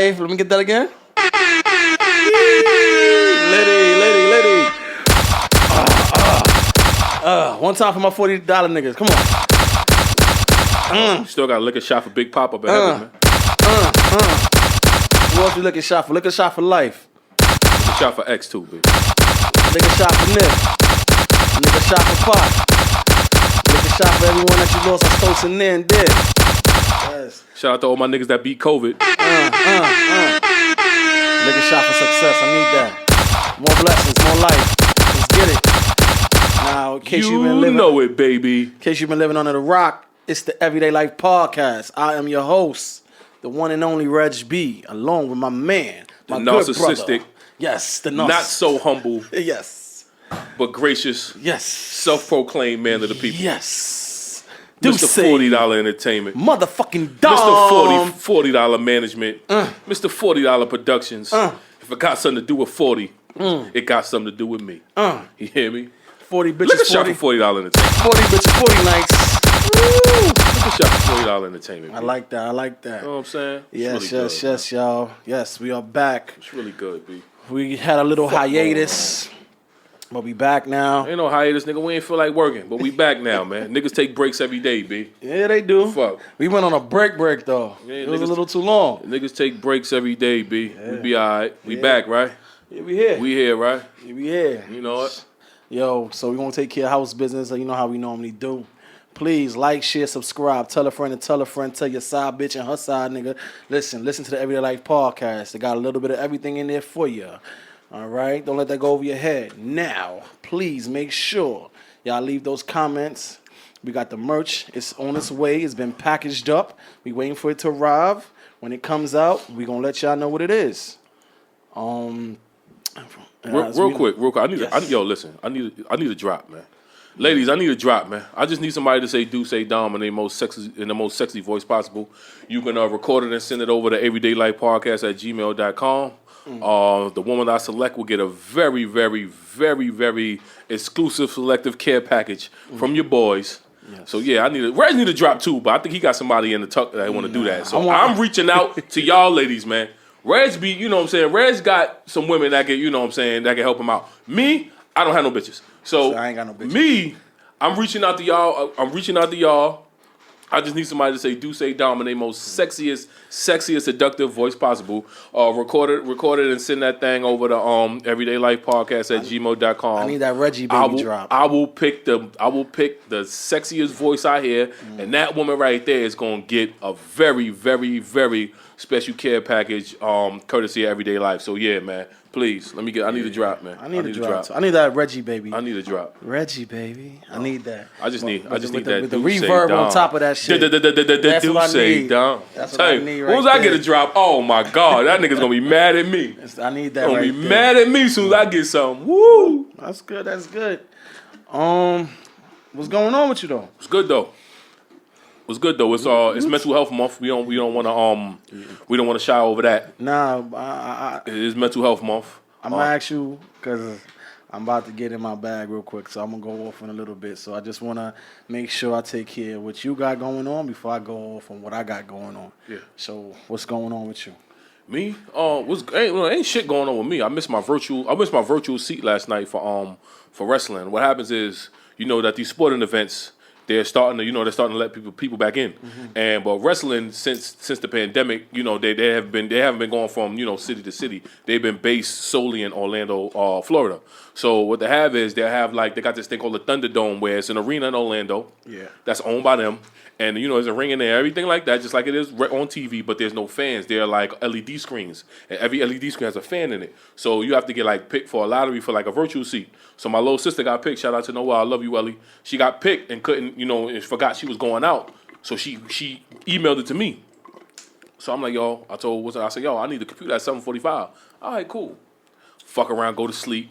Lyfe. Let me get that again. Lady. One time for my $40 niggas. Come on. Still got a liquor shot for Big Papa, but man. Who else we liquor shot for? Liquor shot for Lyfe. Liquor shot for X too, baby. Liquor shot for Nick. Liquor shot for Pop. Liquor shot for everyone that you lost. I stole some near and did. Yes. Shout out to all my niggas that beat COVID. Liquor shot for success. I need that. More blessings, more life. Let's get it. Now, in case you've been living, know it, baby. In case you've been living under the rock, it's the Everyday Life Podcast. I am your host, the one and only Reg B, along with my man, my the good narcissistic. brother. Yes, the narcissistic. Not so humble. Yes. But gracious. Yes. Self-proclaimed man of the people. Yes. Mr. $40 entertainment. Motherfucking dog. Mr. $40 management. Mr. $40 productions. If it got something to do with 40, it got something to do with me. You hear me? 40 bitches. Look at shot for $40 entertainment. 40 bitches, 40 nights. Look at shot for $40 entertainment. I like that. You know what I'm saying? Yes, really yes, y'all. Yes, we are back. It's really good, B. We had a little hiatus, but we back now. Ain't no hiatus, nigga. We ain't feel like working, but we back now, man. Niggas take breaks every day, B. Yeah, they do. Fuck. We went on a break though. Yeah, it was a little too long. Niggas take breaks every day, B. Yeah. We be all right. We back, right? Yeah, we here. We here, right? Yeah, we here. You know what? Yo, so we gonna take care of house business. You know how we normally do. Please like, share, subscribe. Tell a friend and tell a friend. Tell your side bitch and her side nigga. Listen to the Everyday Life Podcast. They got a little bit of everything in there for you. All right? Don't let that go over your head. Now, please make sure y'all leave those comments. We got the merch. It's on its way. It's been packaged up. We waiting for it to arrive. When it comes out, we gonna let y'all know what it is. Real quick. Listen. I need a drop, man. Ladies, I need a drop, man. I just need somebody to say Dusse Dom in the most sexy voice possible. You can record it and send it over to everydaylightpodcast@gmail.com. The woman I select will get a very, very, very, very exclusive selective care package from your boys. Yes. So yeah, Reg need a drop too, but I think he got somebody in the tuck that want to do that. So I'm reaching out to y'all ladies, man. Reg B, you know what I'm saying? Reg got some women that can, you know what I'm saying, that can help him out. Me, I don't have no bitches. So I ain't got no bitches. Me, I'm reaching out to y'all. I just need somebody to say Dusse Dom in the most sexiest, seductive voice possible. Record it and send that thing over to everydaylightpodcast@gmail.com. I need that Reggie baby drop. I will pick the sexiest voice I hear, and that woman right there is gonna get a very, very, very special care package, courtesy of Everyday Life. So yeah, man. Please, I need a drop, man. I need a drop. I need that Reggie baby. I need a drop. Reggie baby. I need that. I just need that. With the reverb on top of that shit. That's what I need. That's what I need right there. Once I get a drop, oh my God, that nigga's gonna be mad at me. I need that. Gonna be mad at me as soon as I get something. Woo! That's good. What's going on with you though? It's good though. It's Mental Health Month. We don't want to shy over that. Nah, it is Mental Health Month. I'm gonna ask you because I'm about to get in my bag real quick, so I'm gonna go off in a little bit. So I just wanna make sure I take care of what you got going on before I go off on what I got going on. Yeah. So what's going on with you? Me? Ain't shit going on with me. I missed my virtual seat last night for wrestling. What happens is, you know, that these sporting events, they're starting to let people back in, but wrestling since the pandemic, you know, they haven't been going from, you know, city to city. They've been based solely in Orlando, Florida. So what they have is they got this thing called the Thunderdome, where it's an arena in Orlando, that's owned by them, and you know there's a ring in there, everything like that, just like it is on TV, but there's no fans. They're like LED screens, and every LED screen has a fan in it. So you have to get picked for a lottery for a virtual seat. So my little sister got picked. Shout out to Noah, I love you, Ellie. She got picked and couldn't, you know, and forgot she was going out. So she emailed it to me. So I'm like, yo, I said, yo, I need the computer at 7:45. All right, cool. Fuck around, go to sleep.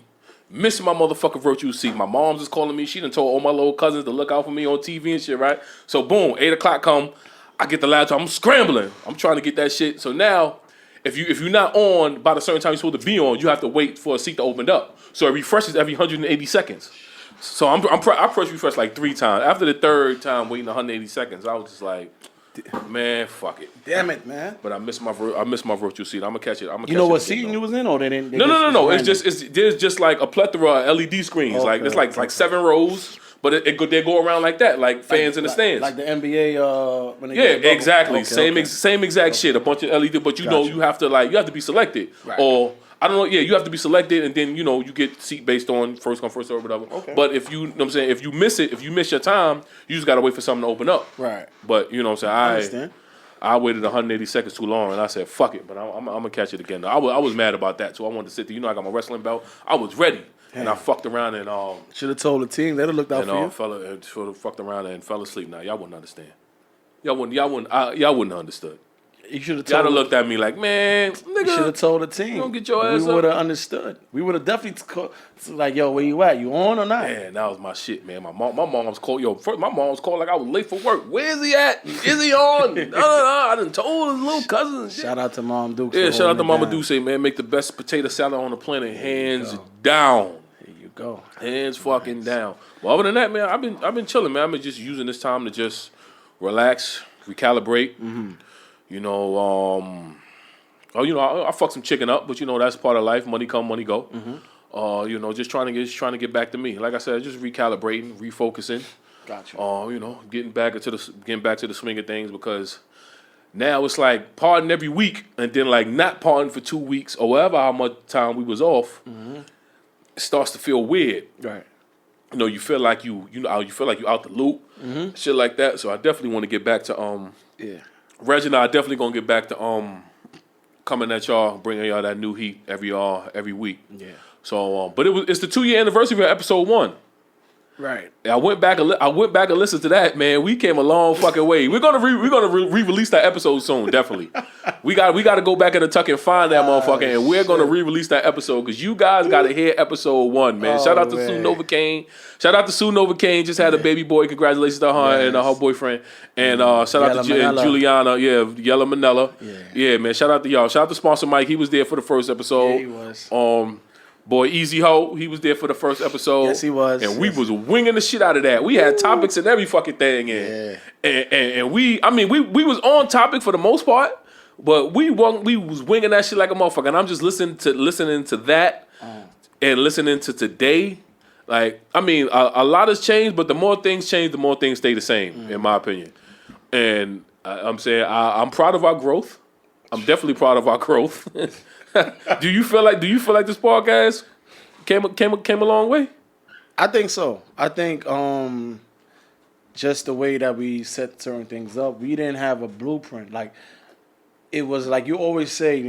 Missing my motherfucking virtual seat. My mom's is calling me. She done told all my little cousins to look out for me on TV and shit, right? So boom, 8 o'clock come. I get the laptop. I'm scrambling. I'm trying to get that shit. So now, if you're not on by the certain time you're supposed to be on, you have to wait for a seat to open up. So it refreshes every 180 seconds. So I press refresh 3 times. After the third time waiting 180 seconds, I was just like, Man, fuck it. Damn it, man. But I miss my virtual seat. I'm gonna catch it. You know what seating you was in, or they didn't? No. There's just like a plethora of LED screens. Okay, Like there's like 7 rows, but they go around like that, like fans in the stands. Like the NBA. When they Yeah, exactly. Okay, Same exact shit. A bunch of LED, but you know you have to be selected, Right. or I don't know. Yeah, you have to be selected, and then you get seat based on first come first serve, whatever. Okay. But if you know what I'm saying, if you miss your time, you just gotta wait for something to open up. Right. But you know what I'm saying, I understand. I waited 180 seconds too long, and I said, "Fuck it." But I'm gonna catch it again. I was mad about that, so I wanted to sit there. You know, I got my wrestling belt. I was ready, and I fucked around and should have told the team. They'd have looked out for you. Fucked around and fell asleep. Now y'all wouldn't understand. Y'all wouldn't have understood. You should have Y'all told. looked at me like, man, nigga. You should have told the team. Don't get your ass We up. would have understood. We would have definitely like, yo, where you at? You on or not? Man, that was my shit, man. My mom's called. First, my mom was called like I was late for work. Where is he at? Is he on? No. I done told his little cousin. And shit. Shout out to Mom Duke. Yeah, shout out to Mama Dusse, man. Make the best potato salad on the planet, hands down. There you go. Hands fucking down. Well, other than that, man, I've been chilling, man. I've been just using this time to just relax, recalibrate. Mm-hmm. You know, I fuck some chicken up, but that's part of life. Money come, money go. Mm-hmm. Just trying to get back to me. Like I said, just recalibrating, refocusing. Gotcha. Getting back to the swing of things, because now it's like partying every week and then like not partying for 2 weeks or whatever how much time we was off. Mm-hmm. It starts to feel weird. Right. You feel like you feel like you out the loop, shit like that. So I definitely want to get back to Yeah. Reg and I definitely gonna get back to coming at y'all, bringing y'all that new heat every week. Yeah. So, but it's the 2-year anniversary of episode 1. Right. I went back and listened to that, man. We came a long fucking way. We're gonna re-release that episode soon, definitely. we got to go back in the tuck and find that motherfucker, and we're gonna re-release that episode because you guys got to hear episode 1, man. Shout out to Sue Nova Kane. Shout out to Sue Nova Kane. Just had a baby boy. Congratulations to her and her boyfriend. And shout out to Juliana. Yeah, Yella Manella. Yeah, man. Shout out to y'all. Shout out to sponsor Mike. He was there for the first episode. Yeah, he was. Boy, Easy Ho, he was there for the first episode. Yes, he was. And we was winging the shit out of that. We had topics and every fucking thing. And we was on topic for the most part, but we was winging that shit like a motherfucker. And I'm just listening to that and listening to today. Like, I mean, a lot has changed, but the more things change, the more things stay the same, in my opinion. And I'm saying I'm proud of our growth. I'm definitely proud of our growth. Do you feel like this podcast came a long way? I think so. I think just the way that we set certain things up, we didn't have a blueprint. Like, it was like you always say,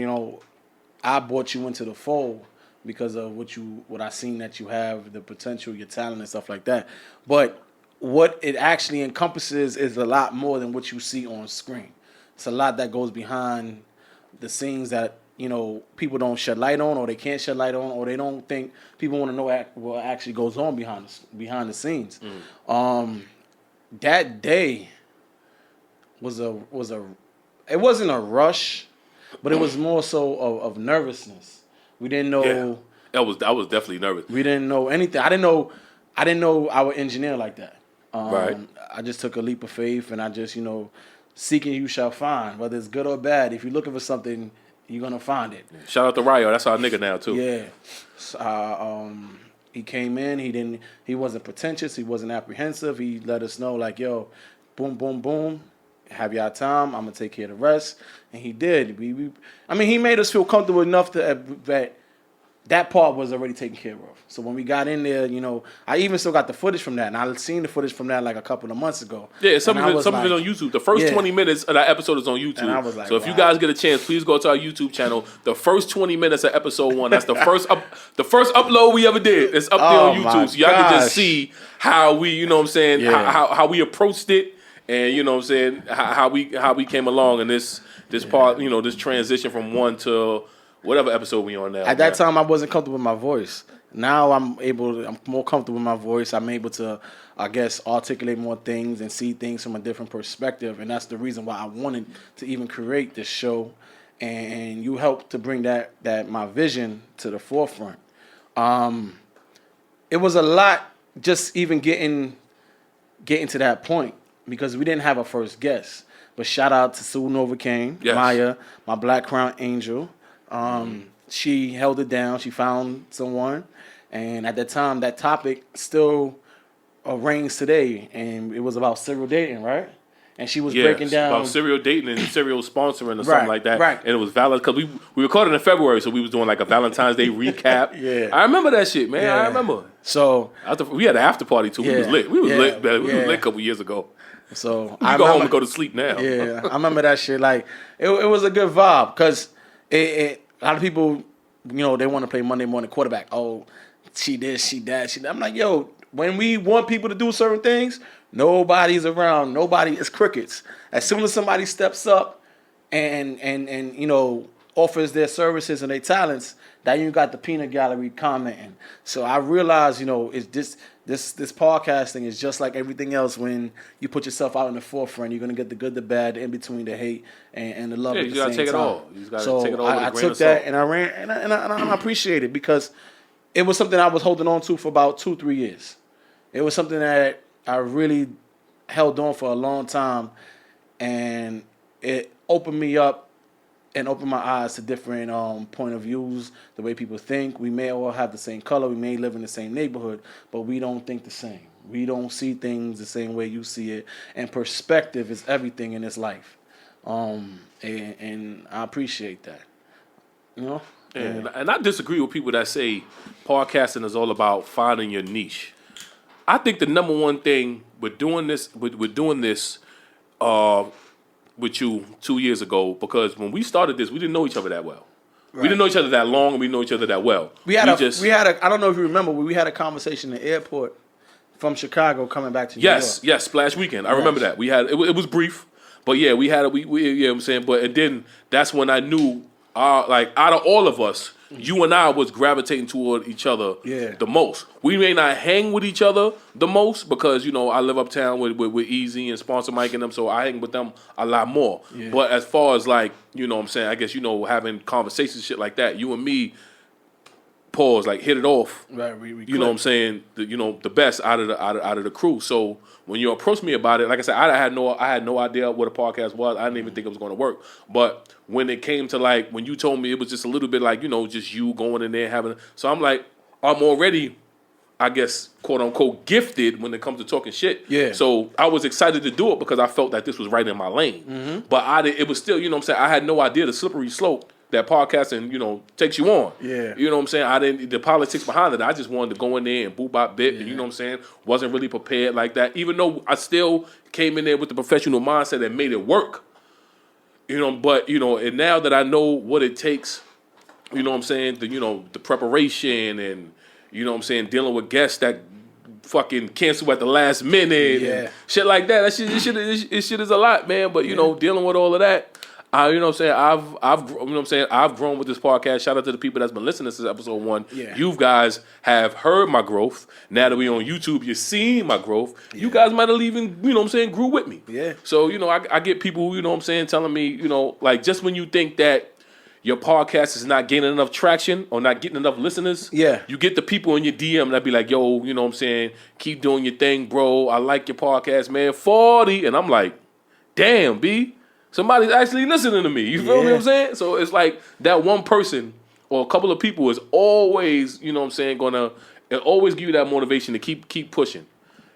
I brought you into the fold because of what I seen that you have, the potential, your talent and stuff like that. But what it actually encompasses is a lot more than what you see on screen. It's a lot that goes behind the scenes that people don't shed light on, or they can't shed light on, or they don't think people want to know what actually goes on behind the scenes. That day was it wasn't a rush, but it was more so of nervousness. We didn't know. Yeah. I was definitely nervous. We didn't know anything. I didn't know our engineer like that. Right. I just took a leap of faith, and I just seeking you shall find, whether it's good or bad. If you're looking for something, you're gonna find it. Shout out to Ryo. That's our nigga now too. Yeah. He came in. He wasn't pretentious. He wasn't apprehensive. He let us know like, yo, boom, boom, boom. Have y'all time? I'm gonna take care of the rest. And he did. He made us feel comfortable enough that part was already taken care of. So when we got in there, I even still got the footage from that, and I seen the footage from that like a couple of months ago. Yeah, some of it on YouTube. The first 20 minutes of that episode is on YouTube. And I was like, so if you guys get a chance, please go to our YouTube channel. The first 20 minutes of episode 1. That's the first upload we ever did. It's up there on YouTube, so y'all can just see how we, how we approached it, and how we came along in this part, this transition from 1 to whatever episode we on now. At that time, I wasn't comfortable with my voice. Now I'm more comfortable with my voice. I'm able to, I guess, articulate more things and see things from a different perspective. And that's the reason why I wanted to even create this show. And you helped to bring that my vision to the forefront. It was a lot just even getting to that point because we didn't have a first guest. But shout out to Sue Novocaine, Yes. Maya, my Black Crown Angel. She held it down. She found someone. And at that time, that topic still reigns today. And it was about serial dating, right? And she was breaking down about serial dating and serial sponsoring or something like that. Right. And it was valid because we recorded in February, so we was doing like a Valentine's Day recap. Yeah. I remember that shit, man. Yeah. I remember. So We had an after party too. We was lit. We was lit. Man. We was Yeah. lit a couple years ago. So I go home and go to sleep now. Yeah, I remember that shit. Like it was a good vibe because a lot of people, they want to play Monday morning quarterback. Oh, she this, she that, she that. I'm like, yo, when we want people to do certain things, nobody's around. Nobody is crickets. As soon as somebody steps up and offers their services and their talents, then you got the peanut gallery commenting. So I realize, it's this podcasting is just like everything else. When you put yourself out in the forefront, you're gonna get the good, the bad, the in between, the hate, and the love. Yeah, at you the gotta same take it time. all. You just gotta So take it all with a I grain took of that salt. and I ran and I appreciate it because it was something I was holding on to for about 2-3 years. It was something that I really held on for a long time, and it opened me up and opened my eyes to different point of views, the way people think. We may all have the same color, we may live in the same neighborhood, but we don't think the same. We don't see things the same way you see it, and perspective is everything in this life. And I appreciate that. And I disagree with people that say podcasting is all about finding your niche. I think the number one thing with doing this, with you 2 years ago, because when we started this, we didn't know each other that well. Right. We didn't know each other that long, and we know each other that well. We had a I don't know if you remember, but we had a conversation in the airport from Chicago coming back to New York. Yes, Splash Weekend. I remember that. We had it was brief, but yeah, we had it. We you know what I'm saying. But and then that's when I knew, like out of all of us, you and I was gravitating toward each other the most. We may not hang with each other the most because I live uptown with Easy and Sponsor Mike and them, so I hang with them a lot more. Yeah. But as far as like what I'm saying, I guess having conversations, shit like that, you and me. Pause, like hit it off. Right, we you know what I'm saying? The best out of the crew. So when you approached me about it, like I said, I had no idea what a podcast was. I didn't even think it was going to work. But when it came to like when you told me it was just a little bit like just you going in there having. So I'm like, I'm already, I guess, quote unquote, gifted when it comes to talking shit. Yeah. So I was excited to do it because I felt that this was right in my lane. Mm-hmm. But it was still, what I'm saying, I had no idea the slippery slope that podcasting, takes you on. Yeah. You know what I'm saying? The politics behind it, I just wanted to go in there and boop bop bip, and you know what I'm saying? Wasn't really prepared like that. Even though I still came in there with the professional mindset that made it work. But and now that I know what it takes, you know what I'm saying, the preparation and what I'm saying, dealing with guests that fucking cancel at the last minute and shit like that. This shit is a lot, man. But dealing with all of that. I've grown with this podcast. Shout out to the people that's been listening to this episode 1. Yeah. You guys have heard my growth. Now that we on YouTube, you're seeing my growth. Yeah. You guys might have even, grew with me. Yeah. So, I get people, telling me, like just when you think that your podcast is not gaining enough traction or not getting enough listeners, you get the people in your DM that be like, yo, keep doing your thing, bro. I like your podcast, man. 40. And I'm like, damn, B. Somebody's actually listening to me. You feel me what I'm saying? So it's like that one person or a couple of people is always, gonna always give you that motivation to keep pushing.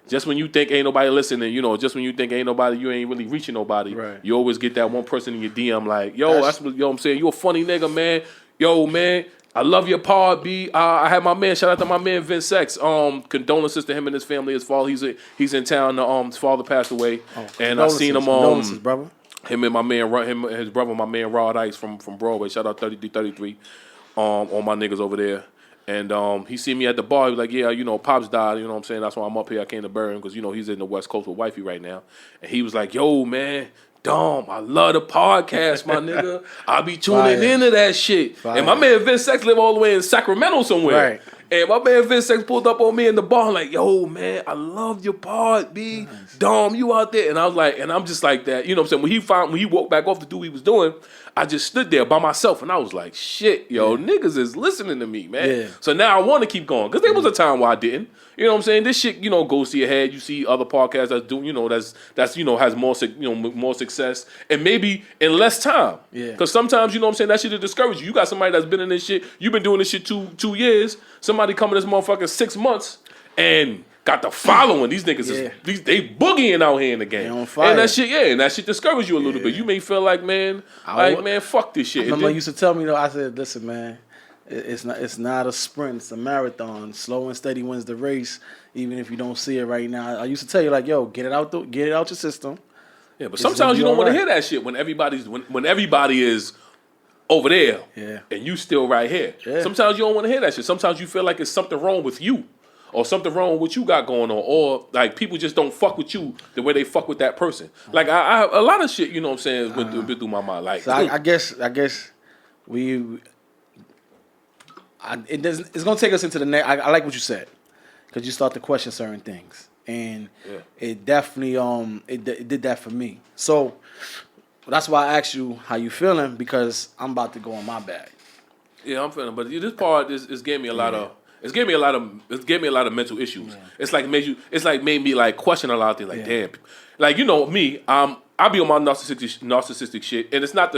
Just when you think ain't nobody listening, just when you think ain't nobody, you ain't really reaching nobody, right. You always get that one person in your DM like, yo, that's what I'm saying. You a funny nigga, man. Yo, man, I love your pod, B. I had my man, shout out to my man Vince Sex. Condolences to him and his family. His father, he's in town. His father passed away. And I seen him condolences, brother. Him and my man, his brother, my man Rod Ice from Broadway. Shout out 33, all my niggas over there. And he seen me at the bar. He was like, yeah, Pops died. You know what I'm saying? That's why I'm up here. I came to bury him because, he's in the West Coast with wifey right now. And he was like, yo, man, Dom, I love the podcast, my nigga. I'll be tuning into that shit. Fire. And my man Vince Sex live all the way in Sacramento somewhere. Right. And my man Vince Sex pulled up on me in the bar like, yo, man, I love your pod, B. Nice. Dom, you out there. And I was like, and I'm just like that. You know what I'm saying? When he walked back off to do what he was doing, I just stood there by myself and I was like, shit, yo, niggas is listening to me, man. Yeah. So now I want to keep going because there was a time where I didn't. You know what I'm saying? This shit, goes to your head. You see other podcasts that's doing, that's has more, more success and maybe in less time. Yeah. Because sometimes, you know what I'm saying, that shit will discourage you. You got somebody that's been in this shit. You've been doing this shit two years. Somebody come in this motherfucker 6 months and got the following. These niggas is they boogieing out here in the game. They on fire. And that shit discourages you a little bit. You may feel like, man, fuck this shit. I remember you used to tell me though, I said, listen, man, it's not a sprint, it's a marathon. Slow and steady wins the race, even if you don't see it right now. I used to tell you, like, yo, get it out your system. Yeah, but sometimes you don't want to hear that shit when everybody is over there and you still right here. Yeah. Sometimes you don't want to hear that shit. Sometimes you feel like it's something wrong with you. Or something wrong with what you got going on, or like people just don't fuck with you the way they fuck with that person. Like I a lot of shit, you know what I'm saying, went through my mind. Like, so I guess it's gonna take us into the next. I like what you said because you start to question certain things, and it definitely it did that for me. So that's why I asked you how you feeling because I'm about to go on my bag. Yeah, I'm feeling, but this part is gave me a lot of. It gave me a lot of mental issues. Yeah. It's like made me like question a lot of things. Like damn, like me, I be on my narcissistic shit, and it's not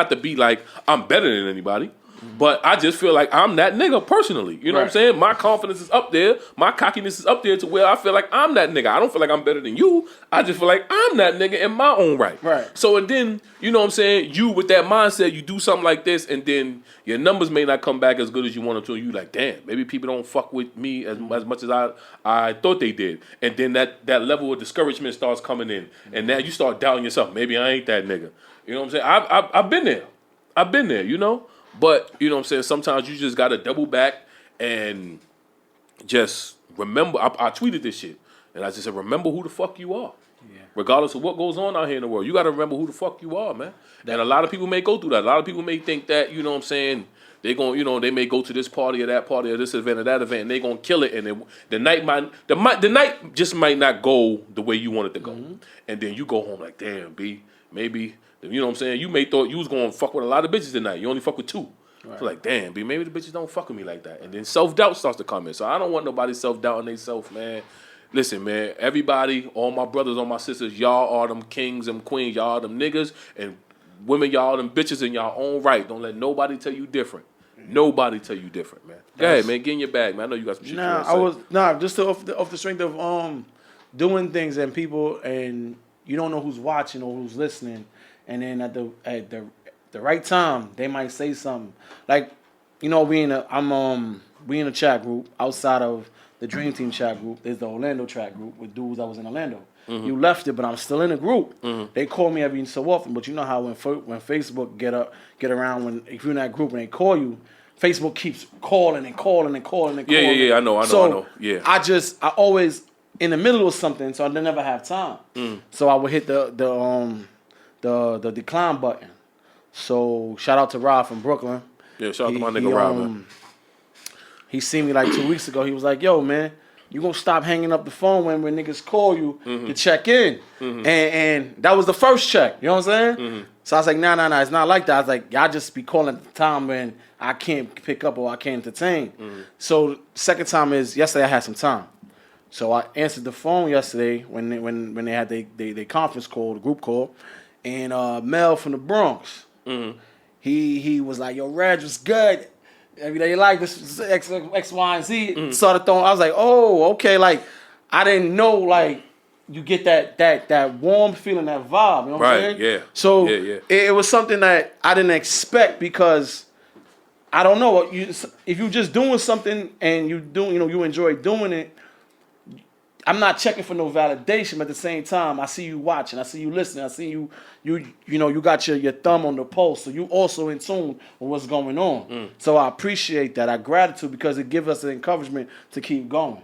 to be like I'm better than anybody. But I just feel like I'm that nigga personally. You know what I'm saying? My confidence is up there. My cockiness is up there to where I feel like I'm that nigga. I don't feel like I'm better than you. I just feel like I'm that nigga in my own right. Right. So and then, you know what I'm saying? You with that mindset, you do something like this and then your numbers may not come back as good as you want them to. And you like, damn, maybe people don't fuck with me as much as I thought they did. And then that level of discouragement starts coming in. And now you start doubting yourself. Maybe I ain't that nigga. You know what I'm saying? I've been there. I've been there, you know? But, you know what I'm saying, sometimes you just got to double back and just remember. I tweeted this shit, and I just said, remember who the fuck you are. Yeah. Regardless of what goes on out here in the world. You got to remember who the fuck you are, man. And a lot of people may go through that. A lot of people may think that, you know what I'm saying, they going, they may go to this party or that party or this event or that event, and they going to kill it. And the night just might not go the way you want it to go. Mm-hmm. And then you go home like, damn, B, maybe... You know what I'm saying? You may thought you was going to fuck with a lot of bitches tonight. You only fuck with 2. Right. So like, damn, B, maybe the bitches don't fuck with me like that. And then self-doubt starts to come in. So I don't want nobody self-doubting themselves, man. Listen, man, everybody, all my brothers, all my sisters, y'all are them kings and queens. Y'all are them niggas. And women, y'all are them bitches in y'all own right. Don't let nobody tell you different. Nobody tell you different, man. Go ahead, man. Get in your bag, man. I know you got some shit you want to say. Just off the strength of doing things and people, and you don't know who's watching or who's listening. And then at the right time, they might say something like, we in a chat group outside of the Dream Team chat group. There's the Orlando chat group with dudes that was in Orlando. Mm-hmm. You left it, but I'm still in the group. Mm-hmm. They call me every so often, but you know how when Facebook get around if you're in that group and they call you, Facebook keeps calling and calling and calling and calling. Yeah. I know. Yeah. I always in the middle of something, so I never have time. So I would hit the decline button. So shout out to Rob from Brooklyn. Yeah, shout out to my nigga Rob, man. He seen me like 2 weeks ago. He was like, yo, man, you gonna stop hanging up the phone when niggas call you to check in. Mm-hmm. And that was the first check. You know what I'm saying? Mm-hmm. So I was like, nah, it's not like that. I was like, y'all just be calling at the time when I can't pick up or I can't entertain. Mm-hmm. So second time is yesterday I had some time. So I answered the phone yesterday when they had their conference call, the group call. And Mel from the Bronx, he was like, yo, Reg was good. Every day you like this X, Y, and Z. Started throwing. I was like, oh, okay. Like, I didn't know, like, you get that warm feeling, that vibe. You know what I'm saying? Yeah. So it was something that I didn't expect because I don't know. If you're just doing something and you enjoy doing it, I'm not checking for no validation, but at the same time, I see you watching, I see you listening, I see you got your thumb on the pulse, so you also in tune with what's going on. So I appreciate that, I gratitude because it gives us the encouragement to keep going. You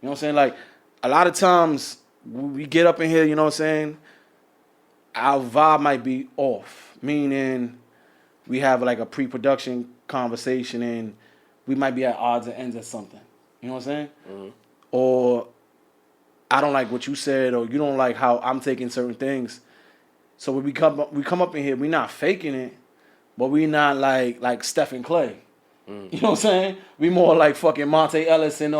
know what I'm saying? Like a lot of times we get up in here, you know what I'm saying? Our vibe might be off, meaning we have like a pre-production conversation and we might be at odds and ends or something. You know what I'm saying? Or I don't like what you said, or you don't like how I'm taking certain things. So when we come up in here, we're not faking it. but we not like Stephen Clay. You know what I'm saying? We more like fucking Monte Ellis and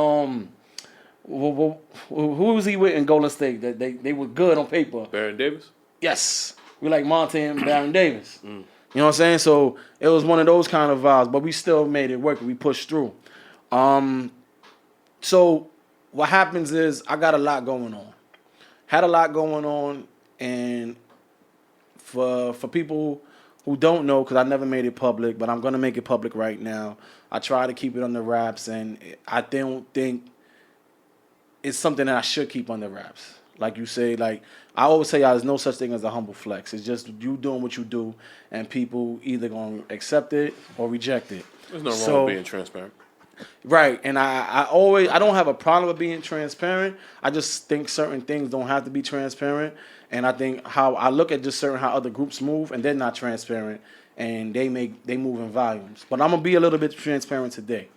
who was he with in Golden State? That they were good on paper. Baron Davis? Yes, we like Monte and Baron Davis. You know what I'm saying? So it was one of those kind of vibes, but we still made it work. We pushed through. So what happens is I got a lot going on. Had a lot going on, and for people who don't know, because I never made it public, but I'm gonna make it public right now. I try to keep it under wraps, and I don't think it's something that I should keep under wraps. Like you say, like I always say, there's no such thing as a humble flex. It's just you doing what you do, and people either gonna accept it or reject it. There's no wrong with being transparent. Right, and I don't have a problem with being transparent. I just think certain things don't have to be transparent, and I think how I look at just certain how other groups move, and they're not transparent, and they move in volumes. But I'm gonna be a little bit transparent today.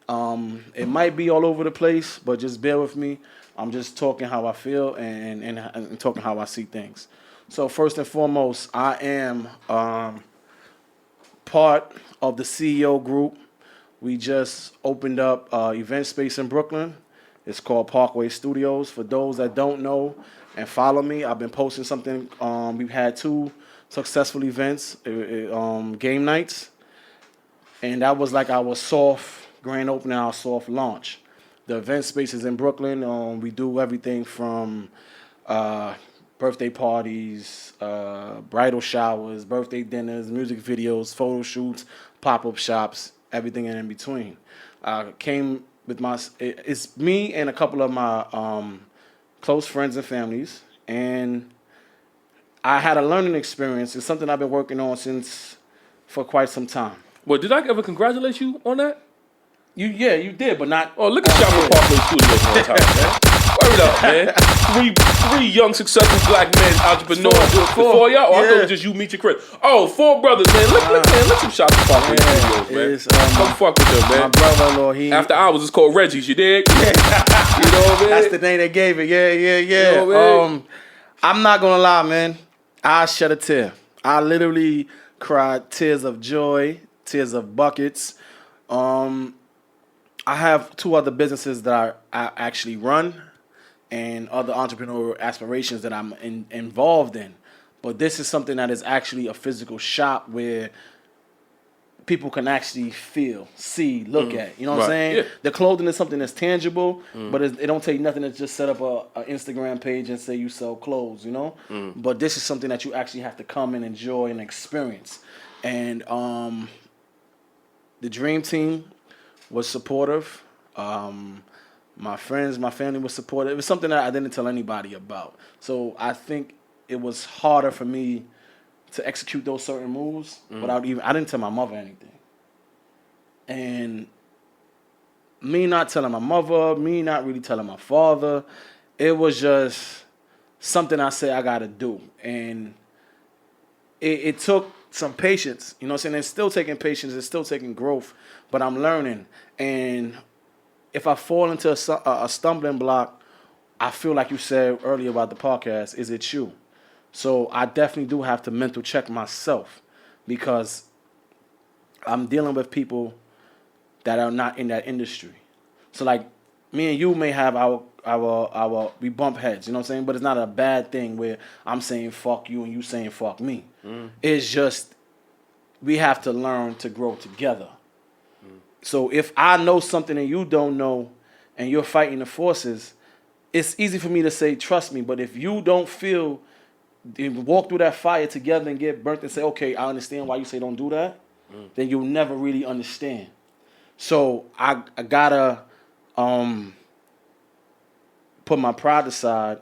It might be all over the place, but just bear with me. I'm just talking how I feel and talking how I see things. So first and foremost, I am part of the CEO group. We just opened up event space in Brooklyn. It's called Parkway Studios. For those that don't know and follow me, I've been posting something. We've had 2 successful events, game nights, and that was like our soft grand opening, our soft launch. The event space is in Brooklyn. We do everything from birthday parties, bridal showers, birthday dinners, music videos, photo shoots, pop-up shops, everything in between. Came with it's me and a couple of my close friends and families, and I had a learning experience. It's something I've been working on for quite some time. Well, did I ever congratulate you on that? You did, but not. Oh, look at y'all with Parkway Studios one time, man. Word up, man. Three young, successful black men, entrepreneurs. Four y'all? Oh, I thought it was just you meet your crib. Oh, 4 brothers, man. Look some shots of Parkway Studios, man. Come fuck with them, man. My brother-in-law, After hours, it's called Reggie's, you dig? You know what I mean? That's the name they gave it. Yeah. You know what I mean? I'm not gonna lie, man. I shed a tear. I literally cried tears of joy, tears of buckets. I have 2 other businesses that I actually run and other entrepreneurial aspirations that I'm involved in. But this is something that is actually a physical shop where people can actually feel, see, look at. You know what I'm saying? Yeah. The clothing is something that's tangible, but it don't take nothing to just set up a Instagram page and say you sell clothes, you know? But this is something that you actually have to come and enjoy and experience. And the Dream Team was supportive. My friends, my family was supportive. It was something that I didn't tell anybody about. So I think it was harder for me to execute those certain moves without I didn't tell my mother anything. And me not telling my mother, me not really telling my father, it was just something I said I gotta do. And it took some patience, you know what I'm saying? It's still taking patience, it's still taking growth, but I'm learning. And if I fall into a stumbling block, I feel like you said earlier about the podcast, is it you? So I definitely do have to mental check myself because I'm dealing with people that are not in that industry. So like me and you may have our we bump heads, you know what I'm saying? But it's not a bad thing where I'm saying fuck you and you saying fuck me. It's just we have to learn to grow together. So if I know something and you don't know and you're fighting the forces, it's easy for me to say, trust me. But if you don't feel, walk through that fire together and get burnt and say, okay, I understand why you say don't do that, then you'll never really understand. So I gotta put my pride aside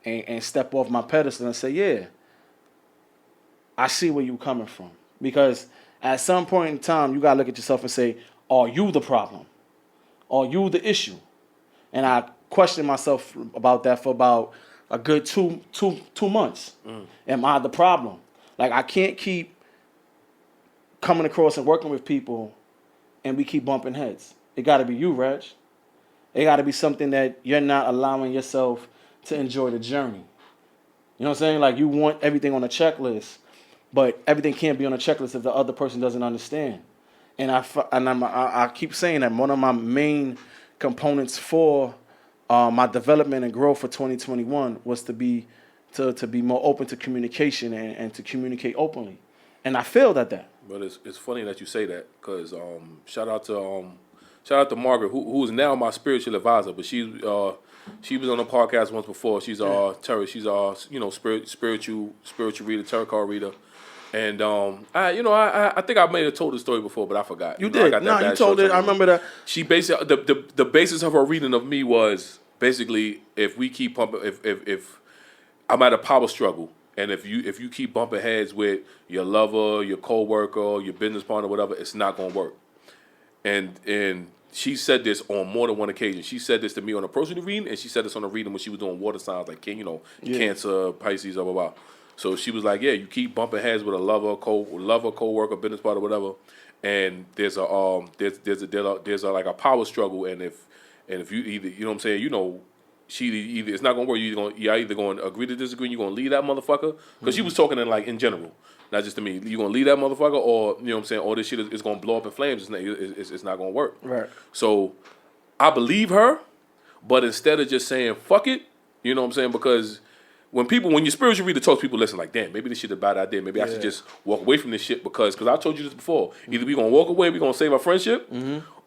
and step off my pedestal and say, yeah, I see where you're coming from. Because at some point in time, you got to look at yourself and say, are you the problem? Are you the issue? And I questioned myself about that for about a good two months. Am I the problem? Like, I can't keep coming across and working with people and we keep bumping heads. It got to be you, Reg. It got to be something that you're not allowing yourself to enjoy the journey. You know what I'm saying? Like, you want everything on a checklist. but everything can't be on a checklist if the other person doesn't understand. And I keep saying that one of my main components for my development and growth for 2021 was to be more open to communication and to communicate openly. And I failed at that. But it's funny that you say that because shout out to Margaret who is now my spiritual advisor, but she was on the podcast once before. She's tarot. She's spiritual reader, tarot card reader. And I think I may have told the story before, but I forgot. You did. You told it. I remember that. She basically the basis of her reading of me was basically if we keep pumping, if I'm at a power struggle, and if you keep bumping heads with your lover, your coworker, your business partner, whatever, it's not gonna work. And she said this on more than one occasion. She said this to me on a personal reading, and she said this on a reading when she was doing water signs like Cancer, Pisces, blah blah blah. So she was like, yeah, you keep bumping heads with a lover, coworker, business partner, whatever, and there's a like a power struggle, and if you either, you know what I'm saying, she either it's not gonna work. You're either going to agree to disagree, and you're gonna leave that motherfucker, because she was talking in general, not just to me. You're gonna leave that motherfucker, or you know what I'm saying, or this shit is gonna blow up in flames. It's not gonna work. Right. So I believe her, but instead of just saying fuck it, you know what I'm saying, because when your spiritual reader talks, people listen like, damn, maybe this shit is a bad idea. Maybe I should just walk away from this shit because I told you this before. Either we gonna walk away, we gonna save our friendship,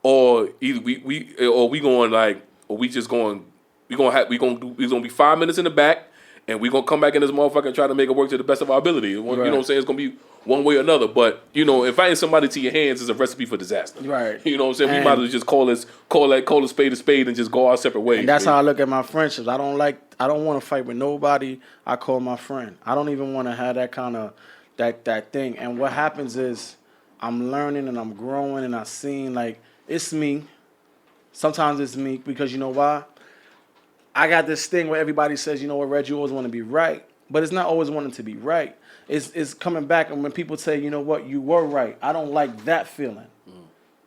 or either we gonna be 5 minutes in the back, and we gonna come back in this motherfucker and try to make it work to the best of our ability. You know what I'm saying? It's gonna be one way or another. But inviting somebody to your hands is a recipe for disaster. Right. You know what I'm saying? We might as well just call a spade and just go our separate ways. And that's how I look at my friendships. I don't want to fight with nobody I call my friend. I don't even want to have that kind of that thing. And what happens is I'm learning and I'm growing and I'm seeing like it's me. Sometimes it's me because you know why? I got this thing where everybody says, you know what, Reg, you always want to be right. But it's not always wanting to be right. It's coming back, and when people say, you know what, you were right, I don't like that feeling. You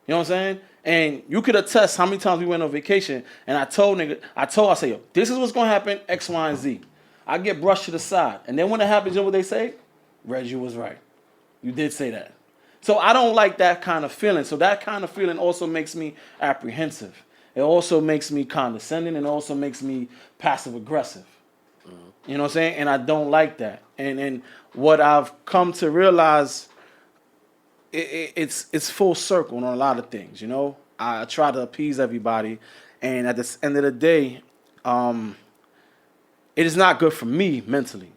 know what I'm saying? And you could attest how many times we went on vacation, and I say, yo, this is what's going to happen, X, Y, and Z. I get brushed to the side. And then when it happens, you know what they say? Reg, you was right. You did say that. So I don't like that kind of feeling. So that kind of feeling also makes me apprehensive. It also makes me condescending, and also makes me passive-aggressive. You know what I'm saying? And I don't like that. And what I've come to realize, it's full circle on a lot of things, I try to appease everybody, and at the end of the day, it is not good for me mentally.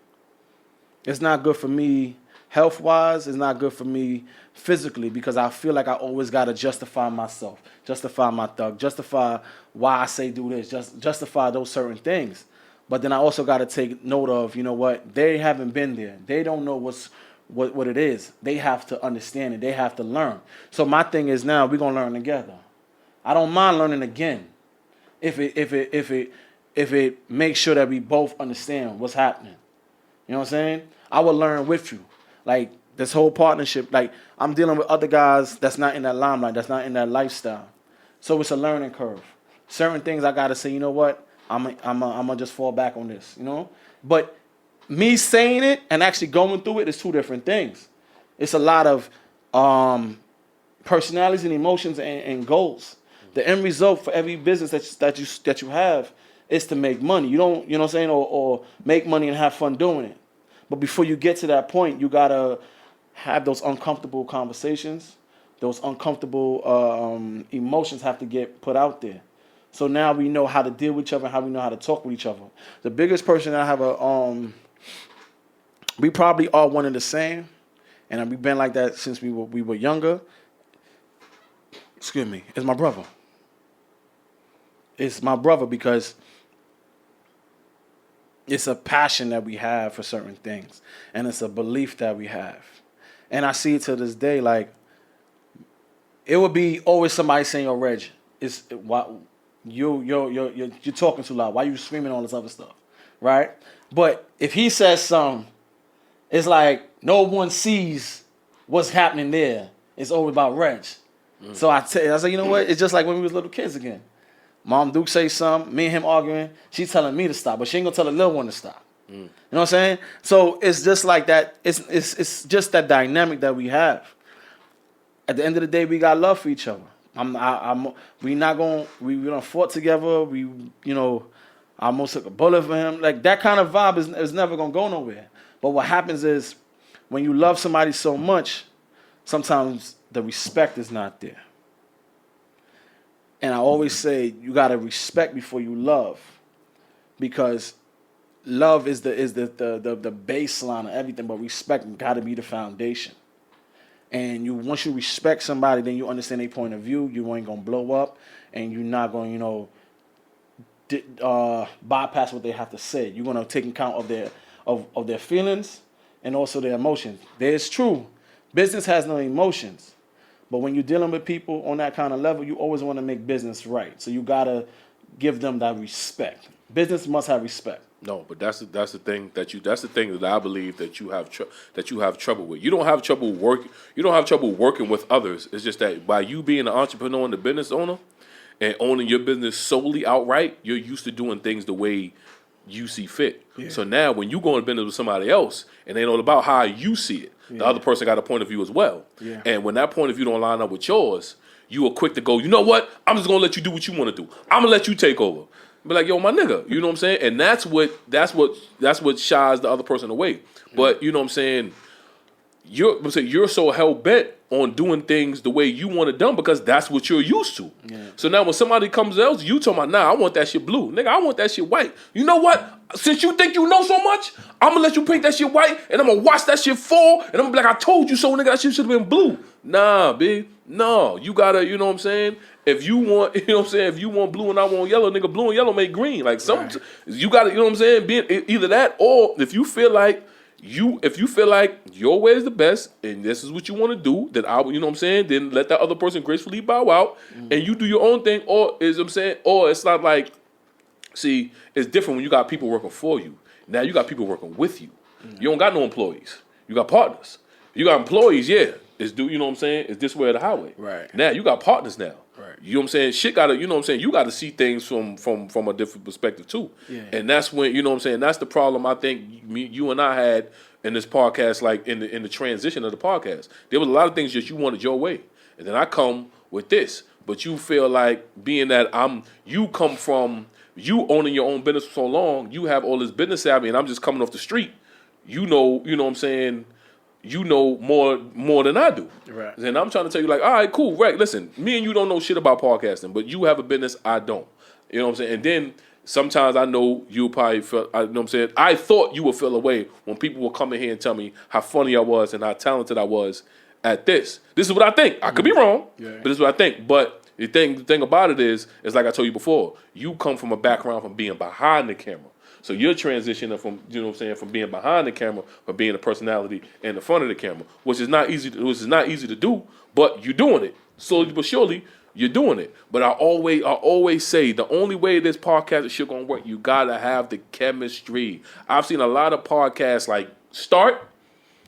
It's not good for me health-wise. It's not good for me physically, because I feel like I always got to justify myself, justify my thug, justify why I say do this, justify those certain things. But then I also got to take note of, you know what, they haven't been there. They don't know what it is. They have to understand it. They have to learn. So my thing is now we're going to learn together. I don't mind learning again if it makes sure that we both understand what's happening. You know what I'm saying? I will learn with you. Like, this whole partnership, like, I'm dealing with other guys that's not in that limelight, that's not in that lifestyle. So it's a learning curve. Certain things I got to say, you know what, I'm gonna just fall back on this, But me saying it and actually going through it is two different things. It's a lot of personalities and emotions and goals. The end result for every business that you have is to make money. You don't, you know what I'm saying, or make money and have fun doing it. But before you get to that point, you gotta have those uncomfortable conversations. Those uncomfortable emotions have to get put out there. So now we know how to deal with each other and how we know how to talk with each other. The biggest person I have we probably are one and the same, and we've been like that since we were younger. Excuse me, it's my brother. It's my brother because it's a passion that we have for certain things, and it's a belief that we have. And I see it to this day, like, it would be always somebody saying, "Yo, Reg, you're talking too loud. Why you screaming all this other stuff?" Right? But if he says something, it's like no one sees what's happening there. It's always about Reg. So I say, you know what? It's just like when we was little kids again. Mom Duke say something, me and him arguing. She's telling me to stop, but she ain't gonna tell the little one to stop. You know what I'm saying? So it's just like that. It's just that dynamic that we have. At the end of the day, we got love for each other. We done fought together. I almost took a bullet for him. Like that kind of vibe is never gonna go nowhere. But what happens is when you love somebody so much, sometimes the respect is not there. And I always say you gotta respect before you love, because love is the baseline of everything, but respect gotta be the foundation. And once you respect somebody, then you understand their point of view. You ain't gonna blow up, and you're not gonna bypass what they have to say. You're gonna take account of their feelings and also their emotions. It's true, business has no emotions, but when you're dealing with people on that kind of level, you always want to make business right. So you gotta give them that respect. Business must have respect. No, but that's the thing that I believe that you have trouble with. You don't have trouble working with others. It's just that by you being an entrepreneur and a business owner and owning your business solely outright, you're used to doing things the way you see fit. Yeah. So now when you go in business with somebody else and they know about how you see it, the other person got a point of view as well. Yeah. And when that point of view don't line up with yours, you are quick to go, you know what? I'm just gonna let you do what you want to do. I'm gonna let you take over. Be like, yo, my nigga, you know what I'm saying? And that's what shies the other person away. But you know what I'm saying? You're so hell bent on doing things the way you want it done because that's what you're used to. Yeah. So now when somebody comes else, you tell me, nah, I want that shit blue. Nigga, I want that shit white. You know what? Since you think you know so much, I'm gonna let you paint that shit white and I'm gonna watch that shit fall and I'm gonna be like, I told you so, nigga, that shit should have been blue. Nah, big. No, you gotta, you know what I'm saying? If you want, you know what I'm saying, if you want blue and I want yellow, nigga, blue and yellow make green. Like you gotta, you know what I'm saying? Being either that or if you feel like your way is the best and this is what you want to do, then you know what I'm saying, then let that other person gracefully bow out and you do your own thing, or it's not like, see, it's different when you got people working for you. Now you got people working with you. You don't got no employees. You got partners. You got employees, yeah. You know what I'm saying? It's this way or the highway. Right. Now you got partners now. Right. You know what I'm saying? Shit gotta, you know what I'm saying? You gotta see things from a different perspective too. Yeah. And that's when, you know what I'm saying, that's the problem I think you and I had in this podcast, like in the transition of the podcast. There was a lot of things that you wanted your way. And then I come with this. But you feel like being that you come from you owning your own business for so long, you have all this business savvy and I'm just coming off the street. You know what I'm saying? You know more than I do. Right. And I'm trying to tell you, like, all right, cool, Reg, listen, me and you don't know shit about podcasting, but you have a business, I don't. You know what I'm saying? And then sometimes I know you probably feel, you know what I'm saying? I thought you would feel away when people would come in here and tell me how funny I was and how talented I was at this. This is what I think. I could be wrong, but this is what I think. But the thing about it is like I told you before, you come from a background from being behind the camera. So you're transitioning from, you know what I'm saying, from being behind the camera, from being a personality in the front of the camera, which is not easy to do, but you're doing it. Slowly but surely, you're doing it. But I always say the only way this podcast shit gonna work, you gotta have the chemistry. I've seen a lot of podcasts like start,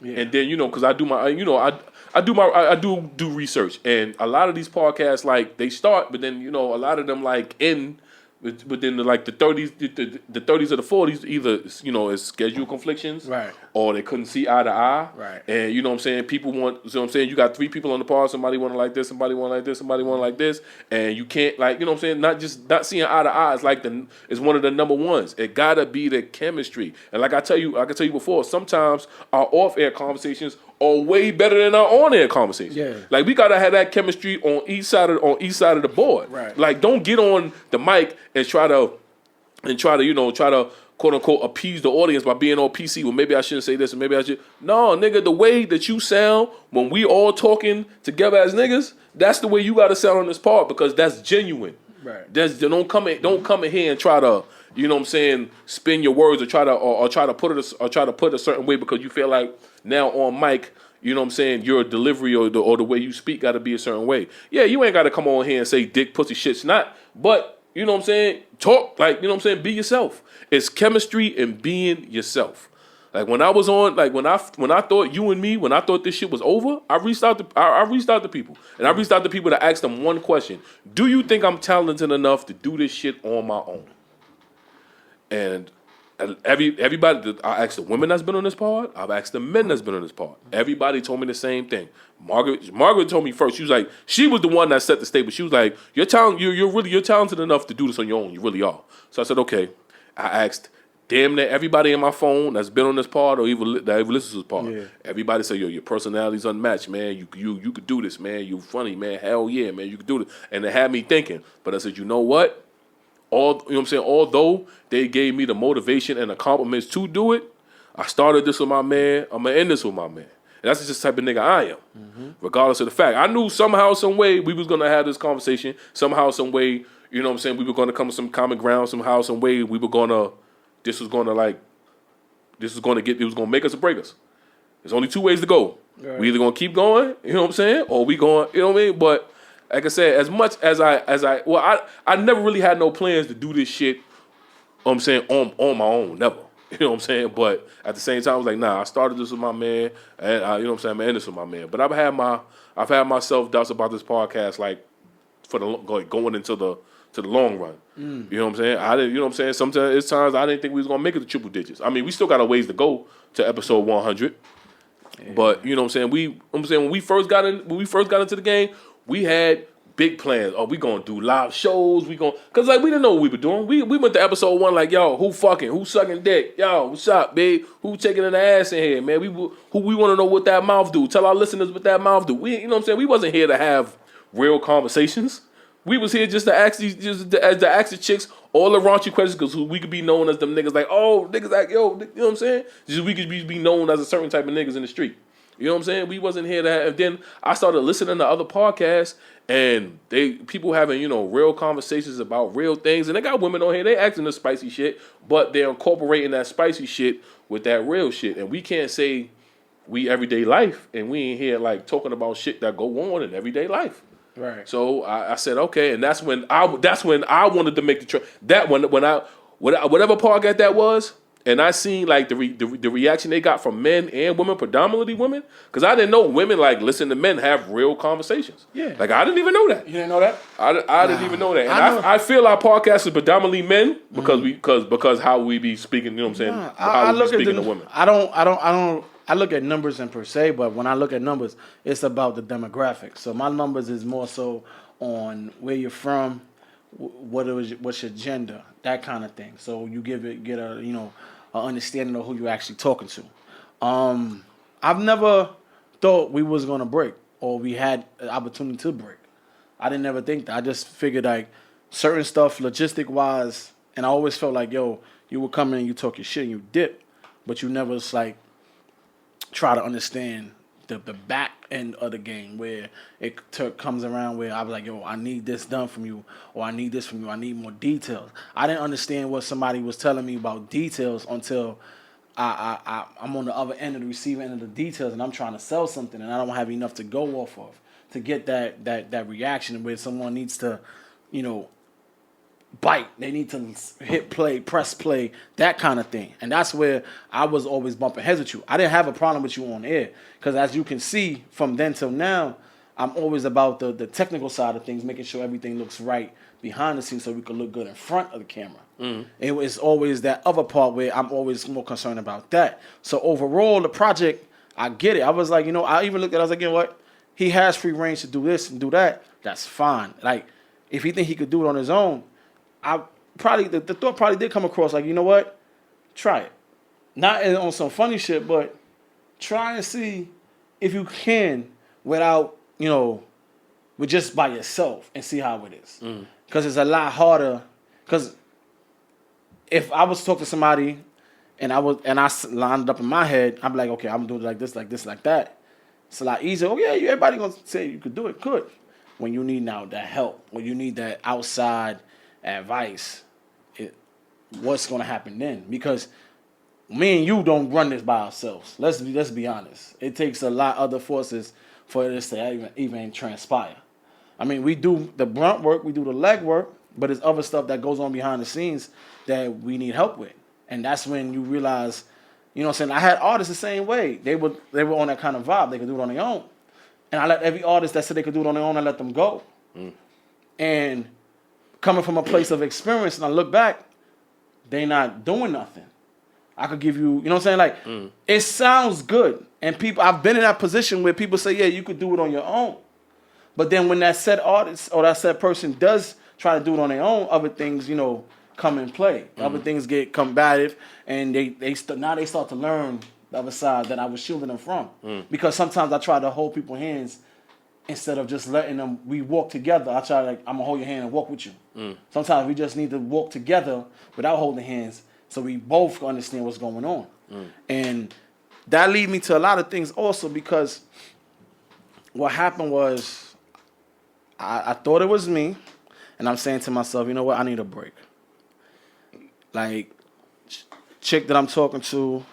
and then because I do my I do research, and a lot of these podcasts like they start, but then a lot of them like end. Within the 30s, the 30s or the 40s, either it's schedule conflictions, right, or they couldn't see eye to eye, right. And you know what I'm saying, people want, you know what I'm saying, you got three people on the pod, somebody want it like this, somebody want it like this, somebody want it like this, and you can't you know what I'm saying, not seeing eye to eye is one of the number ones. It gotta be the chemistry, and like I can tell you before, sometimes our off-air conversations are way better than our on-air conversations. Yeah. Like we gotta have that chemistry on each side of the board. Right. Like don't get on the mic and try to quote unquote appease the audience by being all PC. Well, maybe I shouldn't say this, and maybe I should. No, nigga, the way that you sound when we all talking together as niggas, that's the way you gotta sound on this part because that's genuine. Right. Don't come in here and try to, you know what I'm saying, spin your words or try to put it a certain way because you feel like now on mic, you know what I'm saying, your delivery or the way you speak got to be a certain way. Yeah, you ain't got to come on here and say dick, pussy, shit, snot, but you know what I'm saying, talk like, you know what I'm saying, be yourself. It's chemistry and being yourself. Like when I was on, like when I thought you and me, when I thought this shit was over, I reached out to people. And I reached out to people to ask them one question. Do you think I'm talented enough to do this shit on my own? And everybody, I asked the women that's been on this pod. I've asked the men that's been on this pod. Everybody told me the same thing. Margaret told me first. She was like, she was the one that set the stage. But she was like, you're talented enough to do this on your own. You really are. So I said, okay. I asked damn near everybody in my phone that's been on this pod or even that ever listens to this pod. Yeah. Everybody said, yo, your personality's unmatched, man. You could do this, man. You funny, man. Hell yeah, man. You could do this. And it had me thinking. But I said, you know what? You know what I'm saying? Although they gave me the motivation and the compliments to do it, I started this with my man. I'm going to end this with my man. And that's just the type of nigga I am, regardless of the fact. I knew somehow, some way we was going to have this conversation. Somehow, some way, you know what I'm saying, we were going to come to some common ground. Somehow, some way we were going to, it was going to make us or break us. There's only two ways to go. Right. We either going to keep going, you know what I'm saying, or we going, you know what I mean? But like I said, as much as I never really had no plans to do this shit, you know what I'm saying, on my own, never. You know what I'm saying? But at the same time, I was like, nah, I started this with my man, and you know what I'm saying, I'm gonna end this with my man. But I've had my self-doubts about this podcast, like, going into the long run. You know what I'm saying? I didn't, you know what I'm saying? Sometimes it's times I didn't think we was gonna make it to triple digits. I mean, we still got a ways to go to episode 100. Yeah. But you know what I'm saying? When we first got into the game, we had big plans. Oh, we gonna do live shows. Cause like we didn't know what we were doing. We went to episode 1 like, yo, who sucking dick? Yo, what's up, babe? Who taking an ass in here, man? We want to know what that mouth do. Tell our listeners what that mouth do. You know what I'm saying? We wasn't here to have real conversations. We was here just to ask the chicks all the raunchy questions because we could be known as them niggas like, oh, niggas like, yo, you know what I'm saying? Just we could be known as a certain type of niggas in the street. You know what I'm saying? We wasn't here to have. And then I started listening to other podcasts and people having, you know, real conversations about real things. And they got women on here, they acting the spicy shit, but they're incorporating that spicy shit with that real shit. And we can't say we everyday life and we ain't here like talking about shit that go on in everyday life. Right. So I said okay, and that's when I wanted to make the choice. Whatever podcast that was, and I seen like the reaction they got from men and women, predominantly women, because I didn't know women like listen to men have real conversations. Yeah. Like I didn't even know that. You didn't know that? I didn't even know that. And I feel our podcast is predominantly men because how we be speaking. You know what I'm saying? How we be speaking to women. I look at numbers in per se, but when I look at numbers, it's about the demographics. So my numbers is more so on where you're from, what's your gender, that kind of thing. So you get a an understanding of who you're actually talking to. I've never thought we was gonna break or we had an opportunity to break. I didn't ever think that. I just figured like certain stuff logistic wise, and I always felt like, yo, you would come in and you talk your shit and you dip, but you never just like try to understand the back end of the game where it comes around where I was like, yo, I need this done from you, or I need this from you, I need more details. I didn't understand what somebody was telling me about details until I'm on the other end of the receiving end of the details and I'm trying to sell something and I don't have enough to go off of to get that reaction where someone needs to, bite. They need to hit play, press play, that kind of thing. And that's where I was always bumping heads with you. I didn't have a problem with you on air because as you can see from then till now, I'm always about the technical side of things, making sure everything looks right behind the scenes so we can look good in front of the camera. Mm-hmm. It was always that other part where I'm always more concerned about that. So overall, the project, I get it. I was like, I even looked at it, I was like, you know what? He has free range to do this and do that. That's fine. Like, if he think he could do it on his own, the thought probably did come across like, you know what? Try it. Not on some funny shit, but try and see if you can without, with just by yourself and see how it is. Because it's a lot harder. Because if I was to talk to somebody and I lined it up in my head, I'm like, okay, I'm doing it like this, like this, like that. It's a lot easier. Oh yeah, everybody gonna say you could do it. Good. When you need now that help, when you need that outside advice, what's going to happen then? Because me and you don't run this by ourselves. Let's be honest. It takes a lot of other forces for this to even transpire. I mean, we do the brunt work, we do the leg work, but there's other stuff that goes on behind the scenes that we need help with. And that's when you realize, what I'm saying? I had artists the same way. They were on that kind of vibe. They could do it on their own. And I let every artist that said they could do it on their own, I let them go. And coming from a place of experience, and I look back, they not doing nothing. I could give you, you know what I'm saying? Like, it sounds good. And people, I've been in that position where people say, yeah, you could do it on your own. But then when that said artist or that said person does try to do it on their own, other things, you know, come in play. Other things get combative, and now they start to learn the other side that I was shielding them from. Because sometimes I try to hold people's hands instead of just letting them, we walk together. I try, like, I'm going to hold your hand and walk with you. Sometimes we just need to walk together without holding hands so we both understand what's going on. And that lead me to a lot of things also, because what happened was I thought it was me, and I'm saying to myself, you know what, I need a break. Like, chick that I'm talking to,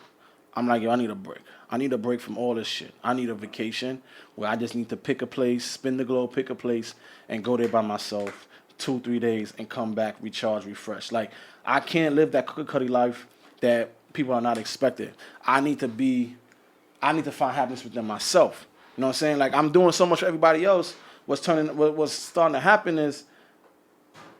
I'm like, yo, I need a break. I need a break from all this shit. I need a vacation where I just need to pick a place, spin the globe, pick a place, and go there by myself 2-3 days and come back, recharge, refresh. Like, I can't live that cookie cutter life that people are not expecting. I need to find happiness within myself. You know what I'm saying? Like, I'm doing so much for everybody else. What's starting to happen is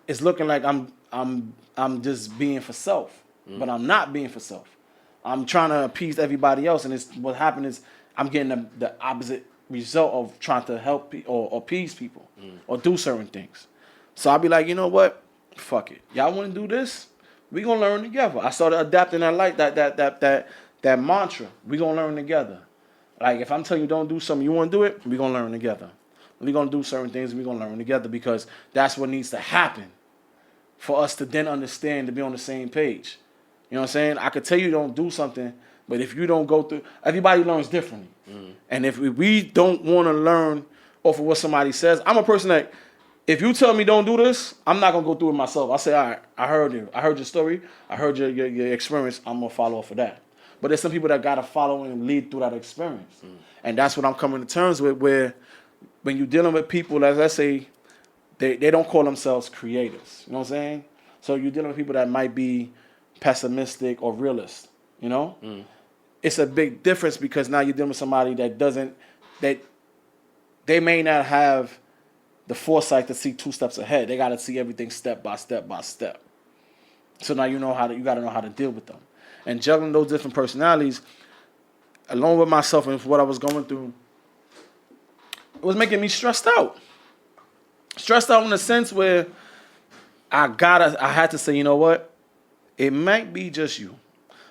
it's looking like I'm just being for self, but I'm not being for self. I'm trying to appease everybody else, and what happened is I'm getting the opposite result of trying to help or appease people or do certain things. So I'll be like, you know what? Fuck it. Y'all want to do this? We gonna learn together. I started adapting that mantra. We gonna learn together. Like, if I'm telling you don't do something, you want to do it, we gonna learn together. We're going to do certain things, we're going to learn together, because that's what needs to happen for us to then understand, to be on the same page. You know what I'm saying? I could tell you don't do something, but if you don't go through, everybody learns differently. And if we don't want to learn off of what somebody says, I'm a person that, if you tell me don't do this, I'm not going to go through it myself. I say, all right, I heard you. I heard your story. I heard your experience. I'm going to follow off of that. But there's some people that got to follow and lead through that experience. And that's what I'm coming to terms with, where when you're dealing with people, as I say, they don't call themselves creators. You know what I'm saying? So you're dealing with people that might be pessimistic or realist, you know? It's a big difference, because now you're dealing with somebody that they may not have the foresight to see 2 steps ahead. They got to see everything step by step by step. So now you got to know how to deal with them. And juggling those different personalities, along with myself and what I was going through, it was making me stressed out. Stressed out in the sense where I had to say, you know what? It might be just you. You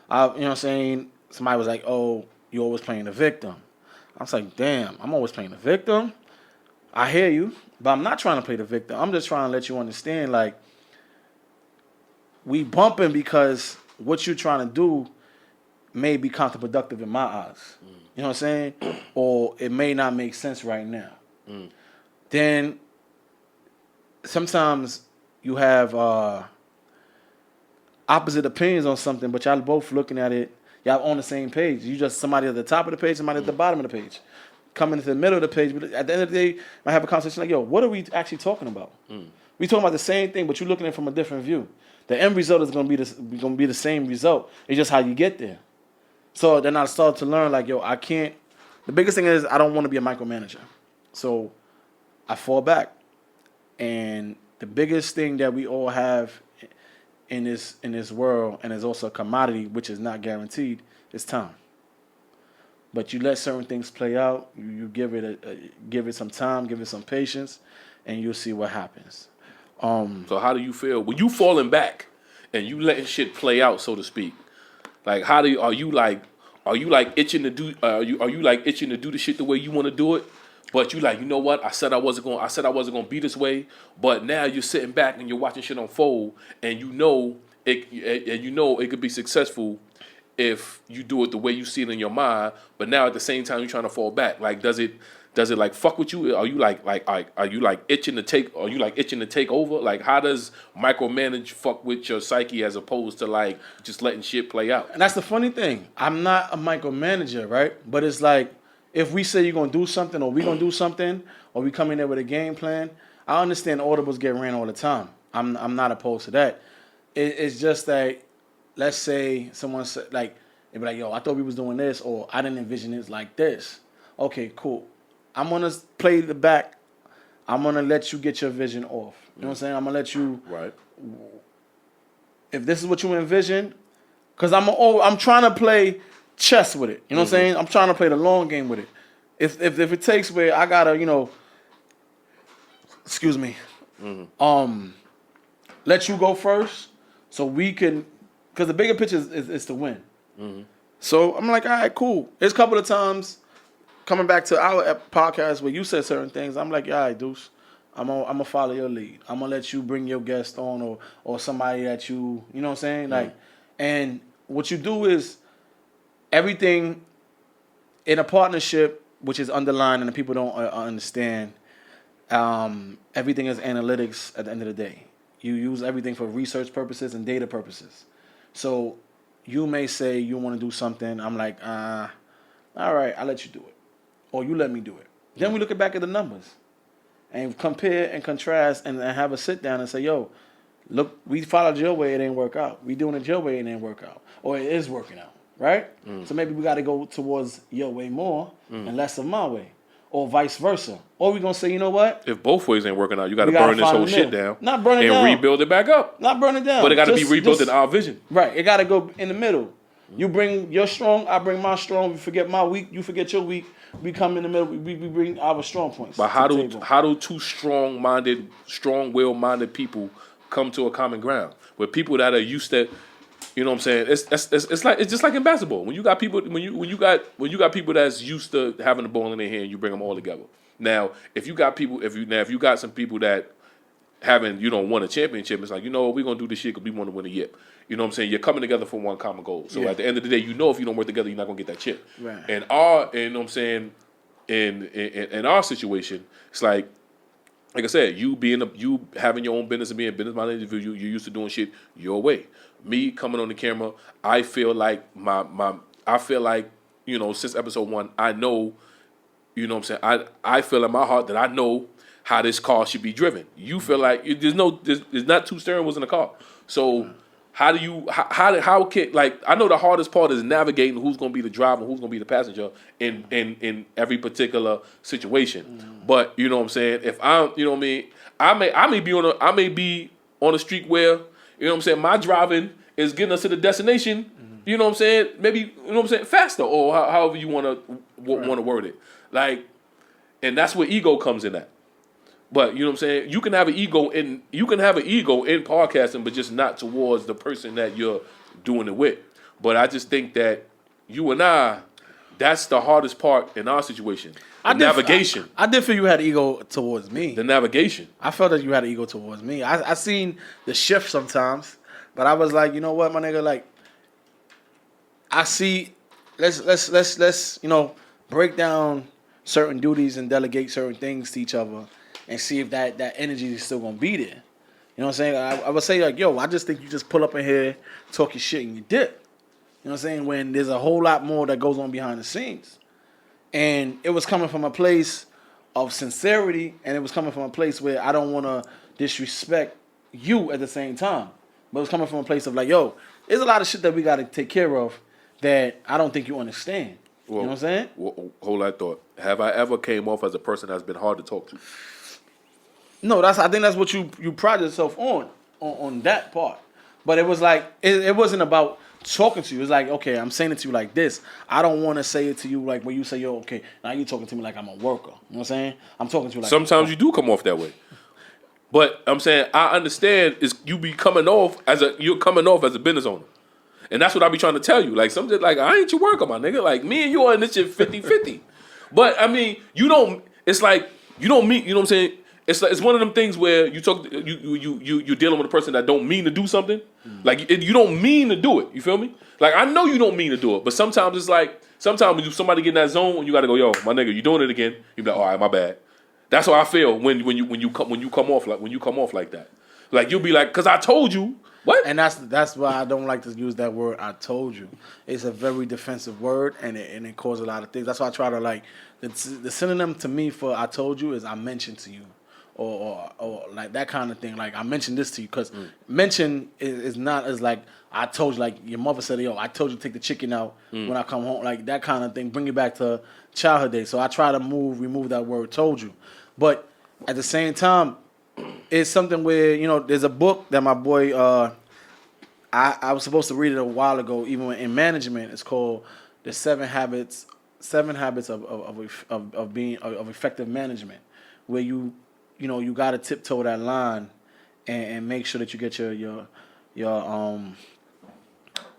know what I'm saying? Somebody was like, oh, you're always playing the victim. I was like, damn, I'm always playing the victim? I hear you, but I'm not trying to play the victim. I'm just trying to let you understand, like, we bumping because what you're trying to do may be counterproductive in my eyes. You know what I'm saying? Or it may not make sense right now. Then sometimes you have opposite opinions on something, but y'all both looking at it, y'all on the same page. You just somebody at the top of the page, somebody at the bottom of the page. Coming into the middle of the page, but at the end of the day, I have a conversation like, yo, what are we actually talking about? We talking about the same thing, but you're looking at it from a different view. The end result is going to be the same result. It's just how you get there. So then I started to learn, like, yo, I can't. The biggest thing is I don't want to be a micromanager. So I fall back. And the biggest thing that we all have in this world, and is also a commodity, which is not guaranteed, is time. But you let certain things play out. You give it some time, give it some patience, and you'll see what happens. So how do you feel when you falling back and you letting shit play out, so to speak? Like, are you like itching to do the shit the way you want to do it? But you like, you know what? I said I wasn't gonna be this way. But now you're sitting back and you're watching shit unfold, and you know it could be successful if you do it the way you see it in your mind. But now at the same time you're trying to fall back. Like, does it like fuck with you? Are you like itching to take over? Like, how does micromanage fuck with your psyche as opposed to like just letting shit play out? And that's the funny thing. I'm not a micromanager, right? But it's like, if we say you're gonna do something, or we gonna do something, or we come in there with a game plan, I understand audibles get ran all the time. I'm not opposed to that. It's just that, let's say someone said, like, they be like, yo, I thought we was doing this, or I didn't envision it like this. Okay, cool. I'm gonna play the back. I'm gonna let you get your vision off. You know what I'm saying? I'm gonna let you. Right. If this is what you envision, Because I'm trying to play chess with it. You know what I'm saying? I'm trying to play the long game with it. If it takes where I gotta, excuse me, let you go first, so we can, because the bigger picture is to win. So I'm like, all right, cool. There's a couple of times coming back to our podcast where you said certain things. I'm like, all right, Dusse, I'm gonna follow your lead. I'm gonna let you bring your guest on or somebody that you know what I'm saying? Like, and what you do is everything in a partnership, which is underlined and the people don't understand, everything is analytics at the end of the day. You use everything for research purposes and data purposes. So you may say you want to do something. I'm like, all right, I'll let you do it. Or you let me do it. Then we look back at the numbers and compare and contrast and have a sit down and say, yo, look, we followed your way, it didn't work out. We doing it your way, it didn't work out. Or it is working out, right? So maybe we got to go towards your way more and less of my way. Or vice versa. Or we're going to say, you know what? If both ways ain't working out, you got to burn this whole shit down. Not burn it and down. rebuild it back up. Not burn it down. But it got to be rebuilt in our vision. Right. It got to go in the middle. You bring your strong, I bring my strong. We forget my weak, you forget your weak. We come in the middle. We bring our strong points. But how do two strong-willed-minded people come to a common ground? With people that are used to, you know what I'm saying? It's just like in basketball. When you got people people that's used to having the ball in their hand, you bring them all together. Now, if you got some people that don't won a championship, it's like, you know what, we're gonna do this shit because we want to win a yip. You know what I'm saying? You're coming together for one common goal. So at the end of the day, if you don't work together, you're not gonna get that chip. Right. And you know what I'm saying, in our situation, it's like I said, you having your own business and being a business-minded individual, you're used to doing shit your way. Me coming on the camera, I feel like since episode 1, I know, you know what I'm saying, I feel in my heart that I know how this car should be driven. You feel like there's not two steering wheels in the car. So how can I know the hardest part is navigating who's gonna be the driver, who's gonna be the passenger in every particular situation. But you know what I'm saying, if I'm, you know what I mean, I may be on a street where, you know what I'm saying, my driving is getting us to the destination, you know what I'm saying, maybe, you know what I'm saying, faster, or however you wanna word it. Like, and that's where ego comes in at. But you know what I'm saying? You can have an ego in podcasting, but just not towards the person that you're doing it with. But I just think that you and I, that's the hardest part in our situation. Navigation. I did feel you had ego towards me. The navigation. I felt that you had an ego towards me. I seen the shift sometimes, but I was like, you know what, my nigga, like, I see. Let's break down certain duties and delegate certain things to each other. And see if that energy is still gonna be there. You know what I'm saying? I would say like, yo, I just think you just pull up in here, talk your shit, and you dip. You know what I'm saying? When there's a whole lot more that goes on behind the scenes. And it was coming from a place of sincerity, and it was coming from a place where I don't want to disrespect you at the same time. But it was coming from a place of like, yo, there's a lot of shit that we got to take care of that I don't think you understand. You know what I'm saying? Hold that thought. Have I ever came off as a person that's been hard to talk to? No, I think that's what you pride yourself on that part. But it was like it wasn't about talking to you. It's like, okay, I'm saying it to you like this. I don't want to say it to you like when you say, yo, okay, now you talking to me like I'm a worker. You know what I'm saying? I'm talking to you like sometimes you do come off that way. But I'm saying I understand is you be coming off as a business owner. And that's what I be trying to tell you. Like something like I ain't your worker, my nigga. Like me and you are in this shit 50-50. But I mean, it's like you don't meet, you know what I'm saying? It's one of them things where you're dealing with a person that don't mean to do something. Like you don't mean to do it. You feel me? Like I know you don't mean to do it, but sometimes it's like when somebody get in that zone and you gotta go, yo, my nigga, you doing it again. You be like, all right, my bad. That's how I feel when you come off like that. Like you'll be like, cause I told you. What? And that's why I don't like to use that word. I told you. It's a very defensive word, and it causes a lot of things. That's why I try to like the synonym to me for I told you is I mentioned to you. Or like that kind of thing. Like I mentioned this to you because mention is not as like I told you. Like your mother said, yo, I told you to take the chicken out when I come home. Like that kind of thing. Bring it back to childhood days. So I try to remove that word told you. But at the same time, it's something where there's a book that my boy I I was supposed to read it a while ago. Even in management, it's called the seven habits of effective management, where you got to tiptoe that line and make sure that you get your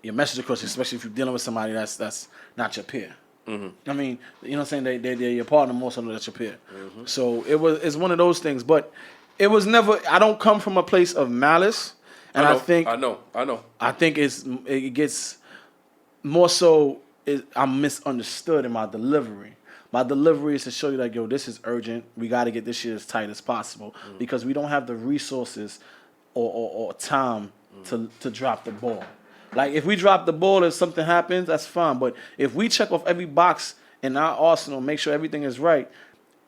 message across, especially if you're dealing with somebody that's not your peer. I mean, you know what I'm saying? They're your partner more so than your peer. So it's one of those things, but it was never. I don't come from a place of malice, and I know. I think it gets more so. I'm misunderstood in my delivery. My delivery is to show you like, yo, this is urgent. We got to get this shit as tight as possible because we don't have the resources or time to drop the ball. Like, if we drop the ball and something happens, that's fine. But if we check off every box in our arsenal, make sure everything is right,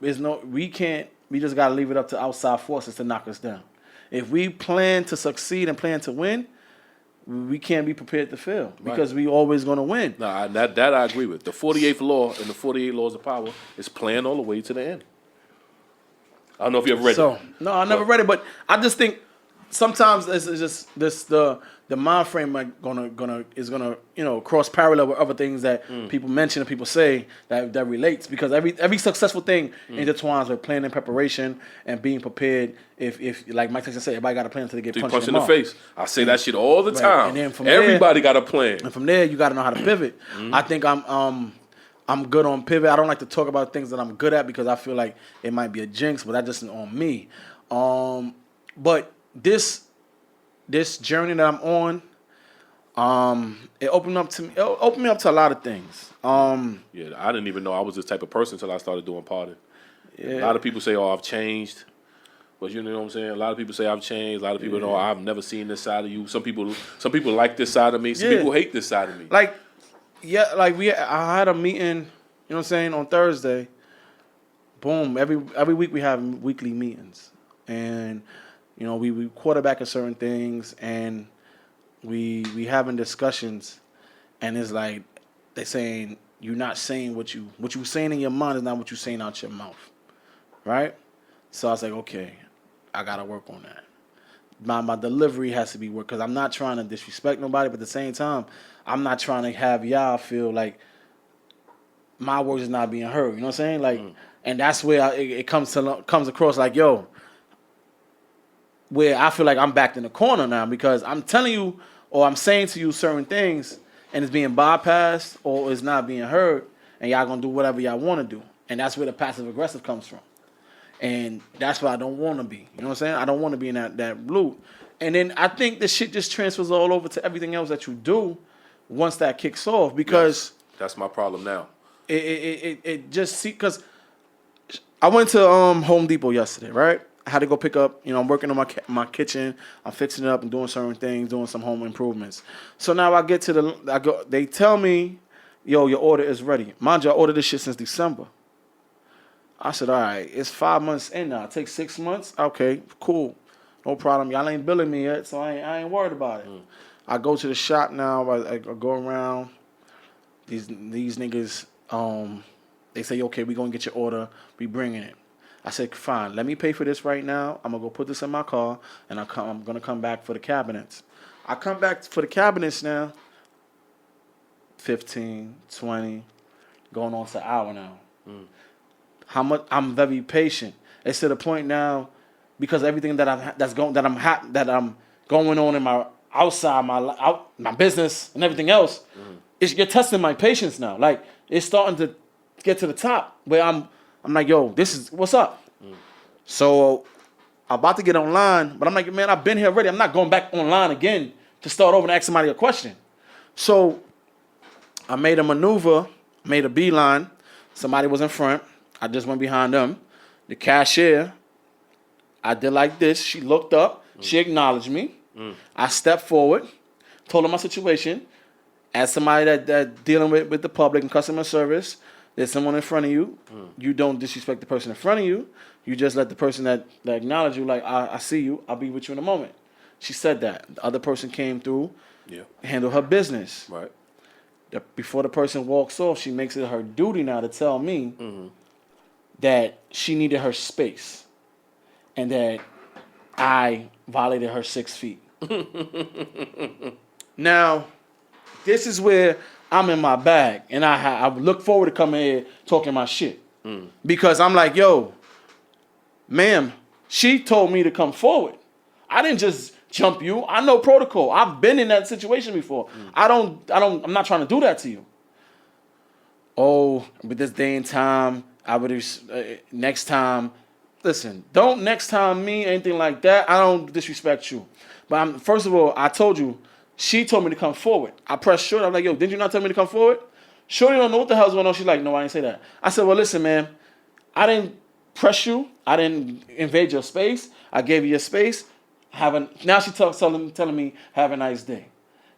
we just got to leave it up to outside forces to knock us down. If we plan to succeed and plan to win, we can't be prepared to fail because we always going to win. Nah, that I agree with. The 48th law and the 48 laws of power is playing all the way to the end. I don't know if you ever read it. No, I never read it, but I just think sometimes it's just the mind frame is gonna cross parallel with other things that people mention and people say that relates, because every successful thing intertwines with planning and preparation and being prepared. If like Mike Tyson said, everybody got a plan until they get punched in the face. I say that shit all the time. And then everybody got a plan. And from there, you got to know how to pivot. I think I'm good on pivot. I don't like to talk about things that I'm good at because I feel like it might be a jinx, but that just isn't on me. But this journey that I'm on, it opened me up to a lot of things. Yeah, I didn't even know I was this type of person until I started doing party. Yeah. A lot of people say, "Oh, I've changed," but you know what I'm saying. A lot of people say I've changed. A lot of people know I've never seen this side of you. Some people like this side of me. Some people hate this side of me. I had a meeting. You know what I'm saying, on Thursday. Boom. Every week we have weekly meetings, and we quarterback certain things, and we having discussions, and it's like they saying you're not saying what you saying in your mind is not what you saying out your mouth, right? So I was like, okay, I gotta work on that. My delivery has to be work because I'm not trying to disrespect nobody, but at the same time, I'm not trying to have y'all feel like my words is not being heard. You know what I'm saying? Like, and that's where it comes across like, yo, where I feel like I'm backed in the corner now because I'm telling you or I'm saying to you certain things and it's being bypassed or it's not being heard, and y'all gonna do whatever y'all want to do, and that's where the passive aggressive comes from, and that's what I don't want to be. You know what I'm saying? I don't want to be in that loop, and then I think the shit just transfers all over to everything else that you do once that kicks off because that's my problem now. It just because I went to Home Depot yesterday, right? I had to go pick up, I'm working on my kitchen. I'm fixing it up and doing certain things, doing some home improvements. So now I get to they tell me, yo, your order is ready. Mind you, I ordered this shit since December. I said, all right, it's 5 months in now. It takes 6 months? Okay, cool. No problem. Y'all ain't billing me yet, so I ain't worried about it. I go to the shop now. I go around. These niggas, they say, okay, we going to get your order. We bringing it. I said, fine, let me pay for this right now. I'm going to go put this in my car, and I'm going to come back for the cabinets. I come back for the cabinets now, 15, 20, going on to an hour now. How much? I'm very patient. It's to the point now, because everything that I'm going on in my outside, my business and everything else, you're testing my patience now. Like, it's starting to get to the top where I'm like, yo, this is what's up. So I'm about to get online, but I'm like, man, I've been here already. I'm not going back online again to start over and ask somebody a question. So I made a maneuver, made a beeline. Somebody was in front. I just went behind them. The cashier, I did like this. She looked up. She acknowledged me. I stepped forward, told her my situation. As somebody that dealing with the public and customer service, there's someone in front of you. You don't disrespect the person in front of you. You just let the person that acknowledge you, like, I see you. I'll be with you in a moment. She said that. The other person came through, handled her business. Right. Before the person walks off, she makes it her duty now to tell me that she needed her space and that I violated her 6 feet. Now, this is where I'm in my bag, and I look forward to coming here talking my shit. Because I'm like, yo, ma'am, she told me to come forward. I didn't just jump you. I know protocol. I've been in that situation before. I'm not trying to do that to you. Oh, but this day and time, I would next time. Listen, don't next time me anything like that. I don't disrespect you, but first of all, I told you. She told me to come forward. I pressed Shorty. I'm like, yo, did you not tell me to come forward? Shorty don't know what the hell's going on. She's like, no, I didn't say that. I said, well, listen, man, I didn't press you. I didn't invade your space. I gave you your space. Now she telling me, have a nice day.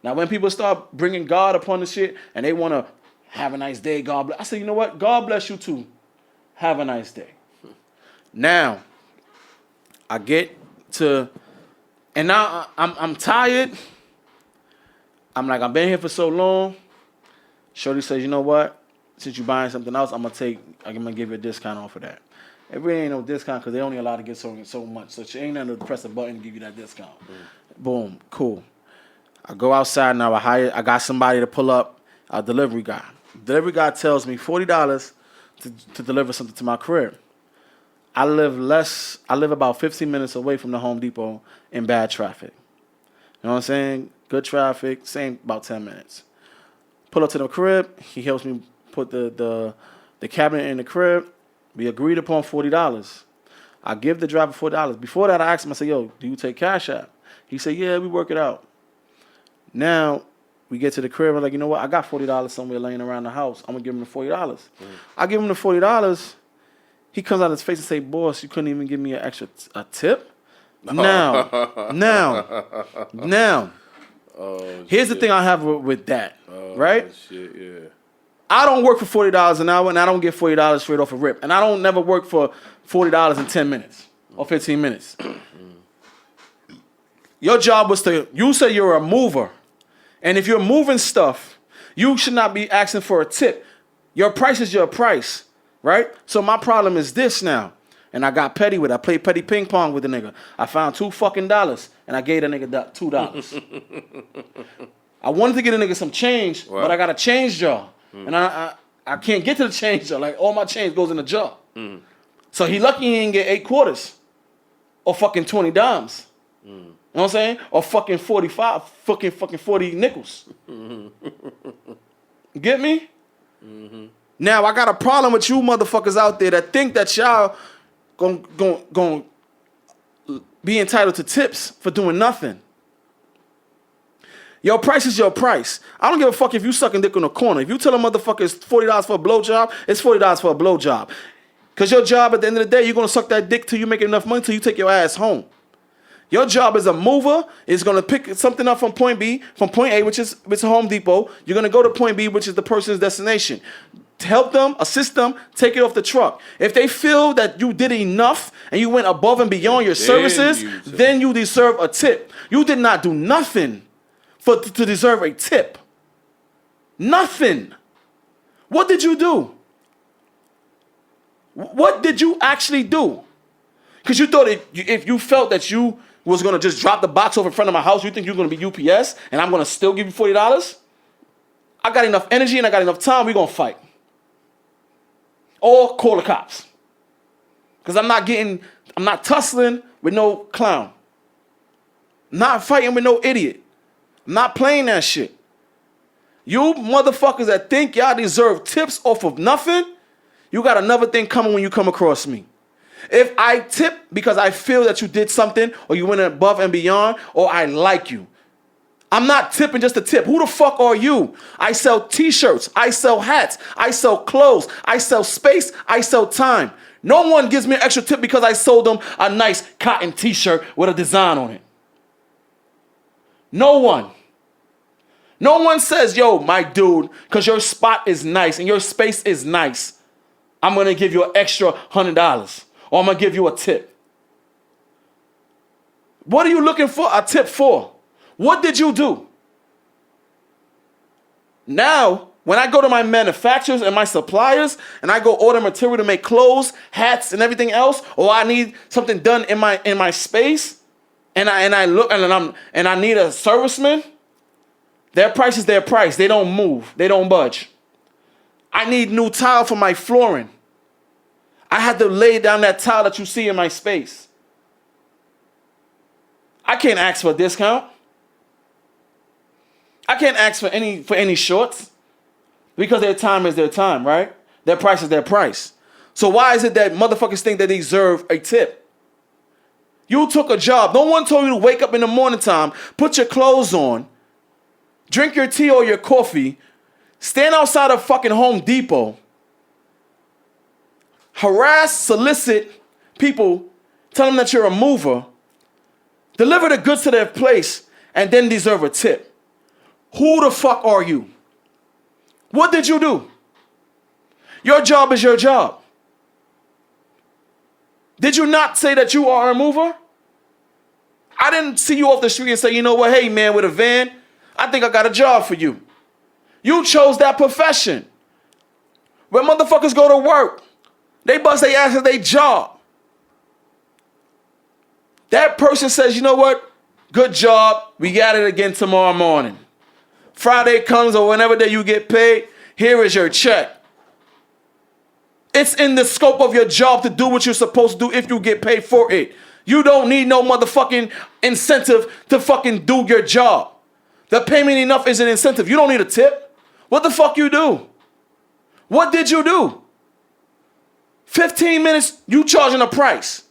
Now, when people start bringing God upon the shit and they want to have a nice day, God bless. I said, you know what? God bless you too. Have a nice day. Now, I get to, and now I'm tired. I'm like, I've been here for so long. Shorty says, you know what? Since you're buying something else, I'm gonna give you a discount off of that. It really ain't no discount because they only allowed to get so much. So she ain't gonna press a button to give you that discount. Boom, cool. I go outside now. I got somebody to pull up, a delivery guy. Delivery guy tells me $40 to deliver something to my crib. I live about 15 minutes away from the Home Depot in bad traffic. You know what I'm saying? Good traffic, same about 10 minutes. Pull up to the crib. He helps me put the cabinet in the crib. We agreed upon $40. I give the driver $40. Before that, I asked him, I said, yo, do you take Cash App? He said, yeah, we work it out. Now, we get to the crib. I'm like, you know what? I got $40 somewhere laying around the house. I'm going to give him the $40. I give him the $40. He comes out of his face and say, boss, you couldn't even give me a tip? Now. Oh, here's the thing I have with that, right? Shit, yeah. I don't work for $40 an hour, and I don't get $40 straight off a rip. And I don't never work for $40 in 10 minutes or 15 minutes. Your job was you say you're a mover. And if you're moving stuff, you should not be asking for a tip. Your price is your price, right? So my problem is this now. And I got petty with it. I played petty ping pong with the nigga. I found $2 and I gave the nigga $2. I wanted to get a nigga some change, but I got a change jar. And I can't get to the change jar. Like, all my change goes in the jar. So he lucky he didn't get 8 quarters or fucking 20 dimes. You know what I'm saying? Or fucking 45, fucking 40 nickels. Get me? Now, I got a problem with you motherfuckers out there that think that y'all gonna be entitled to tips for doing nothing. Your price is your price. I don't give a fuck if you sucking dick on the corner. If you tell a motherfucker it's $40 for a blowjob, it's $40 for a blowjob. Because your job at the end of the day, you're going to suck that dick till you make enough money till you take your ass home. Your job as a mover is going to pick something up from point B, from point A, which is Home Depot. You're going to go to point B, which is the person's destination. Help them, assist them, take it off the truck. If they feel that you did enough and you went above and beyond your services, then you deserve a tip. You did not do nothing to deserve a tip. Nothing. What did you do? What did you actually do? Because you thought if you felt that you was going to just drop the box over in front of my house, you think you're going to be UPS and I'm going to still give you $40? I got enough energy and I got enough time, we're going to fight. Or call the cops. Because I'm not tussling with no clown. I'm not fighting with no idiot. I'm not playing that shit. You motherfuckers that think y'all deserve tips off of nothing, you got another thing coming when you come across me. If I tip because I feel that you did something or you went above and beyond or I like you, I'm not tipping just a tip. Who the fuck are you? I sell t-shirts. I sell hats. I sell clothes. I sell space. I sell time. No one gives me an extra tip because I sold them a nice cotton t-shirt with a design on it. No one. No one says, yo, my dude, because your spot is nice and your space is nice, I'm going to give you an extra $100 or I'm going to give you a tip. What are you looking for a tip for? What did you do? Now, when I go to my manufacturers and my suppliers and I go order material to make clothes, hats, and everything else, or I need something done in my space, and I look and I need a serviceman, Their price is their price. They don't move. They don't budge. I need new tile for my flooring. I had to lay down that tile that you see in my space. I can't ask for a discount. I can't ask for any shorts because their time is their time, right? Their price is their price. So why is it that motherfuckers think they deserve a tip? You took a job. No one told you to wake up in the morning time, put your clothes on, drink your tea or your coffee, stand outside of fucking Home Depot, harass, solicit people, tell them that you're a mover, deliver the goods to their place, and then deserve a tip. Who the fuck are you? What did you do? Your job is your job. Did you not say that you are a mover? I didn't see you off the street and say, you know what, hey man, with a van, I think I got a job for you. You chose that profession. When motherfuckers go to work, they bust their ass at their job. That person says, you know what? Good job. We got it again tomorrow morning. Friday comes or whenever day you get paid, here is your check. It's in the scope of your job to do what you're supposed to do if you get paid for it. You don't need no motherfucking incentive to fucking do your job. The payment enough is an incentive. You don't need a tip. What the fuck you do? What did you do? 15 minutes, you charging a price.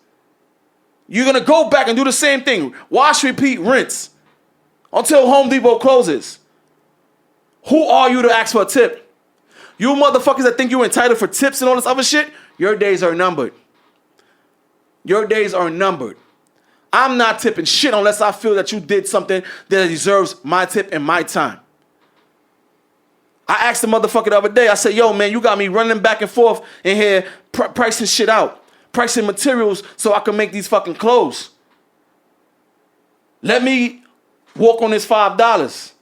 You're going to go back and do the same thing. Wash, repeat, rinse. Until Home Depot closes. Who are you to ask for a tip? You motherfuckers that think you're entitled for tips and all this other shit, your days are numbered. Your days are numbered. I'm not tipping shit unless I feel that you did something that deserves my tip and my time. I asked the motherfucker the other day, I said, yo, man, you got me running back and forth in here pricing shit out. Pricing materials so I can make these fucking clothes. Let me walk on this $5.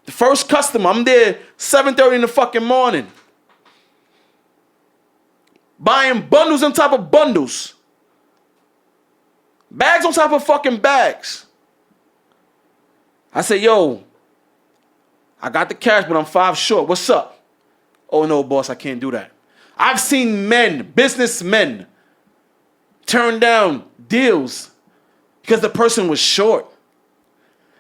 The first customer, I'm there 7:30 in the fucking morning. Buying bundles on top of bundles. Bags on top of fucking bags. I say, yo, I got the cash, but I'm 5 short. What's up? Oh, no, boss, I can't do that. I've seen men, businessmen, turn down deals because the person was short.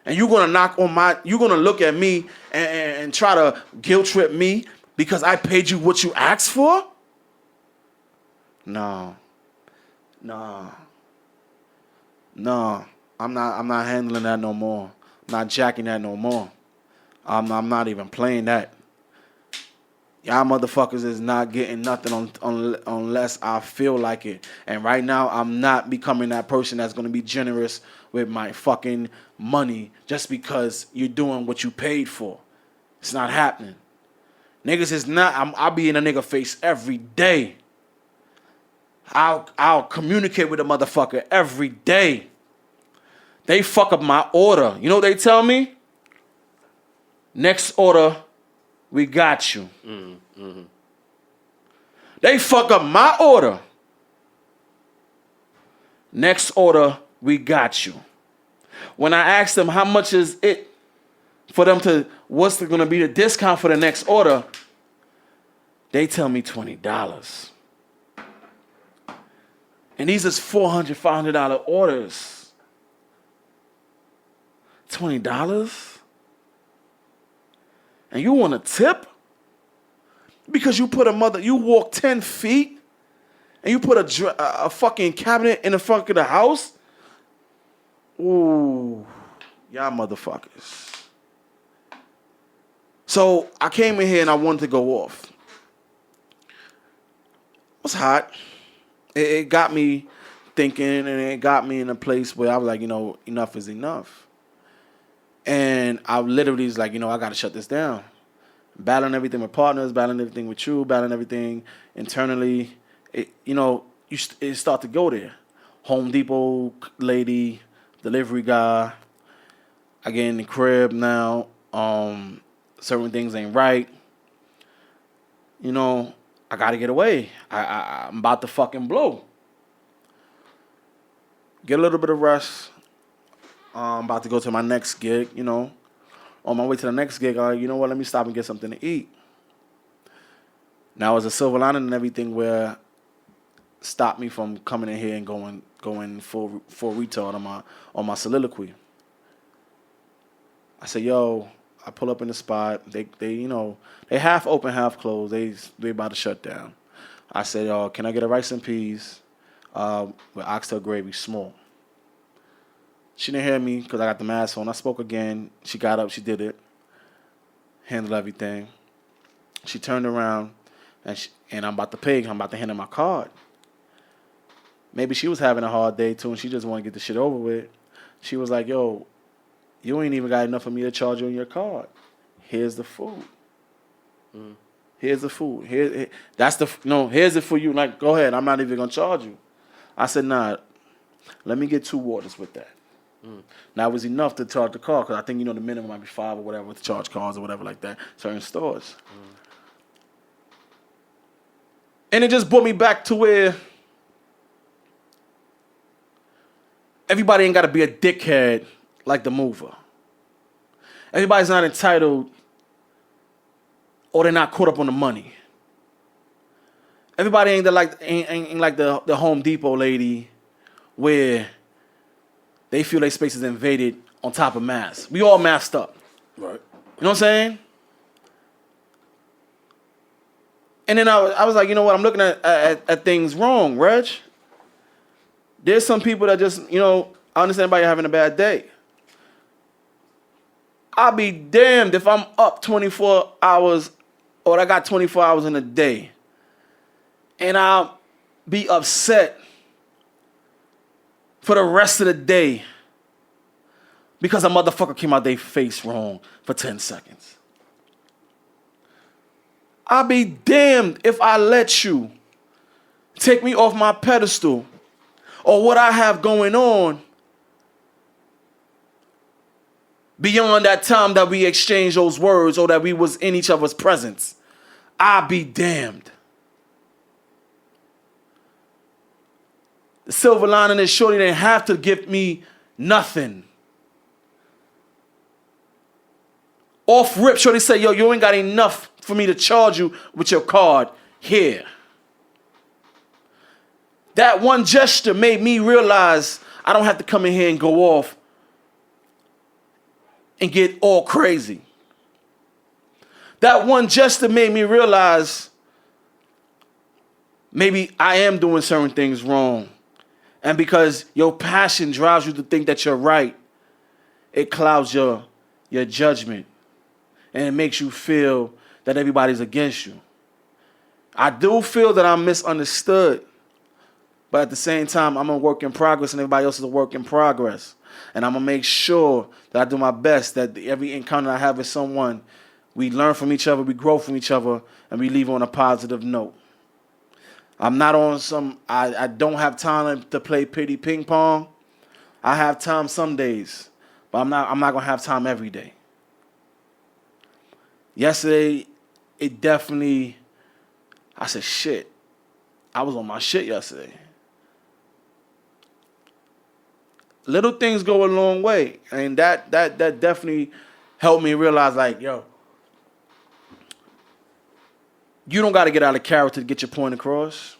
And you're gonna look at me and try to guilt trip me because I paid you what you asked for? No. I'm not handling that no more. I'm not jacking that no more. I'm not even playing that. Y'all motherfuckers is not getting nothing unless I feel like it. And right now, I'm not becoming that person that's going to be generous with my fucking money just because you're doing what you paid for. It's not happening. Niggas is not, I'll be in a nigga face every day. I'll communicate with a motherfucker every day. They fuck up my order. You know what they tell me? Next order, we got you. Mm-hmm. They fuck up my order. Next order, we got you. When I ask them how much is it for them to, what's going to be the discount for the next order, they tell me $20. And these is $400, $500 orders. $20? And you want a tip? Because you walk 10 feet and you put a fucking cabinet in the front of the house? Ooh, y'all motherfuckers. So I came in here and I wanted to go off. It was hot. It got me thinking and it got me in a place where I was like, enough is enough. And I literally was like, I got to shut this down. Battling everything with partners, battling everything with you, battling everything internally. It start to go there. Home Depot lady, delivery guy. I get in the crib now. Certain things ain't right. I got to get away. I'm about to fucking blow. Get a little bit of rest. I'm about to go to my next gig, On my way to the next gig, I'm like, you know what? Let me stop and get something to eat. Now, it's a silver lining and everything where stopped me from coming in here and going full retard on my soliloquy. I said, yo, I pull up in the spot. They they half open, half closed. They about to shut down. I said, yo, can I get a rice and peas with oxtail gravy, small? She didn't hear me because I got the mask on. I spoke again. She got up. She did it. Handled everything. She turned around, and I'm about to pay. I'm about to hand her my card. Maybe she was having a hard day, too, and she just wanted to get the shit over with. She was like, yo, you ain't even got enough for me to charge you on your card. Here's the food. Here's the food. Here's it for you. Like, go ahead. I'm not even going to charge you. I said, nah, let me get 2 waters with that. Now, it was enough to charge the car because I think, the minimum might be 5 or whatever to charge cars or whatever like that, certain stores. And it just brought me back to where everybody ain't got to be a dickhead like the mover. Everybody's not entitled or they're not caught up on the money. Everybody ain't like the Home Depot lady where they feel their space is invaded on top of masks. We all masked up. Right. You know what I'm saying? And then I was like, you know what? I'm looking at things wrong, Reg. There's some people that just, I understand about you having a bad day. I'll be damned if I'm up 24 hours or I got 24 hours in a day. And I'll be upset for the rest of the day because a motherfucker came out their face wrong for 10 seconds. I'll be damned if I let you take me off my pedestal or what I have going on beyond that time that we exchanged those words or that we was in each other's presence. I'll be damned. The silver lining is shorty didn't have to give me nothing. Off rip, shorty said, yo, you ain't got enough for me to charge you with your card here. That one gesture made me realize I don't have to come in here and go off and get all crazy. That one gesture made me realize maybe I am doing certain things wrong. And because your passion drives you to think that you're right, it clouds your judgment. And it makes you feel that everybody's against you. I do feel that I'm misunderstood. But at the same time, I'm a work in progress and everybody else is a work in progress. And I'm going to make sure that I do my best, that every encounter I have with someone, we learn from each other, we grow from each other, and we leave on a positive note. I'm not on I don't have time to play pity ping pong. I have time some days, but I'm not going to have time every day. Yesterday, it definitely, I said, shit. I was on my shit yesterday. Little things go a long way. And that definitely helped me realize, like, yo, you don't got to get out of character to get your point across.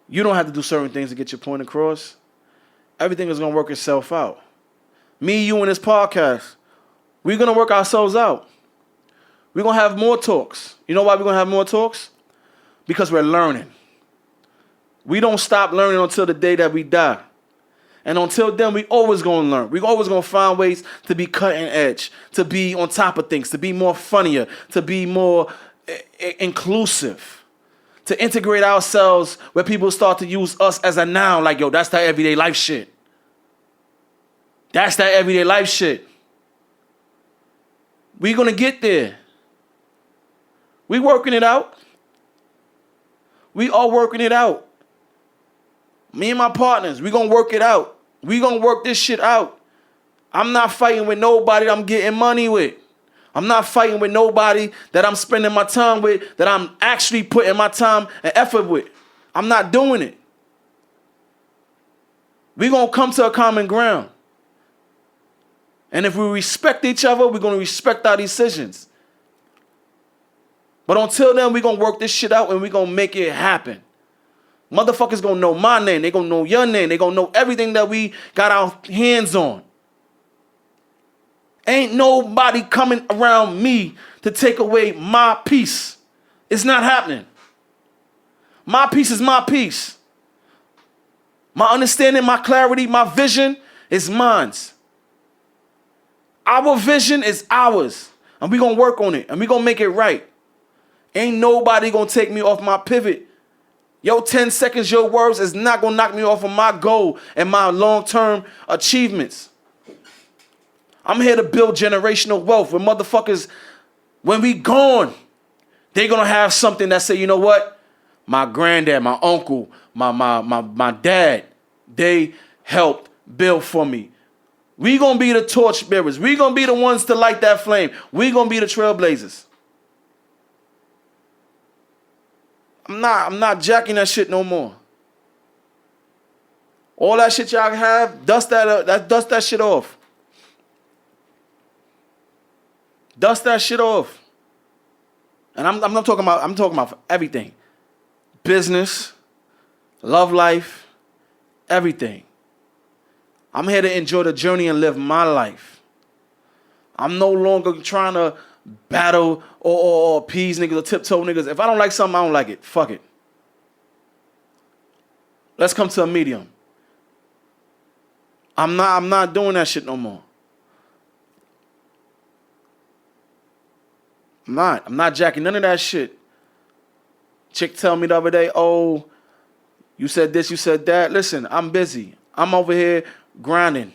You don't have to do certain things to get your point across. Everything is going to work itself out. Me, you, and this podcast, we're going to work ourselves out. We're going to have more talks. You know why we're going to have more talks? Because we're learning. We don't stop learning until the day that we die. And until then, we always going to learn. We're always going to find ways to be cutting edge, to be on top of things, to be more funnier, to be more inclusive, to integrate ourselves where people start to use us as a noun. Like, yo, that's that everyday life shit. That's that everyday life shit. We're going to get there. We working it out. We are working it out. Me and my partners, we going to work it out. We going to work this shit out. I'm not fighting with nobody that I'm getting money with. I'm not fighting with nobody that I'm spending my time with, that I'm actually putting my time and effort with. I'm not doing it. We going to come to a common ground. And if we respect each other, we're going to respect our decisions. But until then, we're going to work this shit out and we're going to make it happen. Motherfuckers going to know my name. They going to know your name. They going to know everything that we got our hands on. Ain't nobody coming around me to take away my peace. It's not happening. My peace is my peace. My understanding, my clarity, my vision is mine. Our vision is ours. And we're going to work on it. And we're going to make it right. Ain't nobody going to take me off my pivot. Your 10 seconds, your words is not going to knock me off of my goal and my long-term achievements. I'm here to build generational wealth. When motherfuckers, when we gone, they going to have something that say, you know what? My granddad, my uncle, my dad, they helped build for me. We going to be the torch bearers. We going to be the ones to light that flame. We going to be the trailblazers. I'm not jacking that shit no more. All that shit y'all have, dust that shit off. Dust that shit off. And I'm talking about everything. Business, love life, everything. I'm here to enjoy the journey and live my life. I'm no longer trying to battle or appease niggas or tiptoe niggas. If I don't like something, I don't like it. Fuck it. Let's come to a medium. I'm not doing that shit no more. I'm not jacking none of that shit. Chick tell me the other day, oh, you said this, you said that. Listen, I'm busy. I'm over here grinding.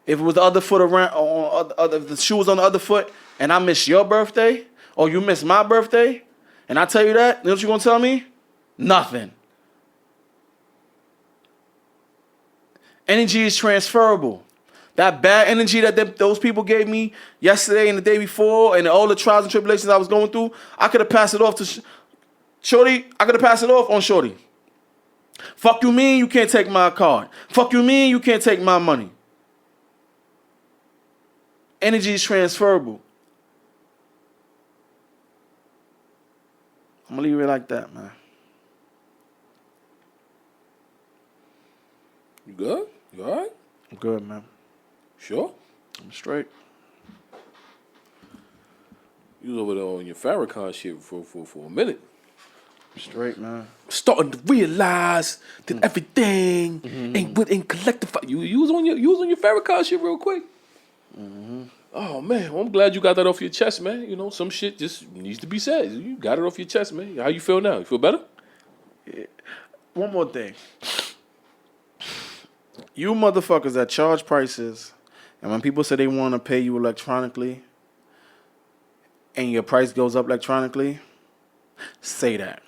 If it was the other foot around, or the shoe was on the other foot, and I miss your birthday, or you miss my birthday, and I tell you that, you know what you're gonna tell me? Nothing. Energy is transferable. That bad energy that those people gave me yesterday and the day before, and all the trials and tribulations I was going through, I could have passed it off to Shorty. I could have passed it off on Shorty. Fuck you mean you can't take my card? Fuck you mean you can't take my money? Energy is transferable. I'm gonna leave it like that, man. You good? You all right? I'm good, man. Sure? I'm straight. You was over there on your Farrakhan shit for a minute. I'm straight, man. Starting to realize that everything ain't within collective. You was on your Farrakhan shit real quick. Mm-hmm. Oh man, well, I'm glad you got that off your chest, man. You know, some shit just needs to be said. You got it off your chest, man. How you feel now? You feel better? Yeah. One more thing. You motherfuckers that charge prices, and when people say they want to pay you electronically, and your price goes up electronically, say that.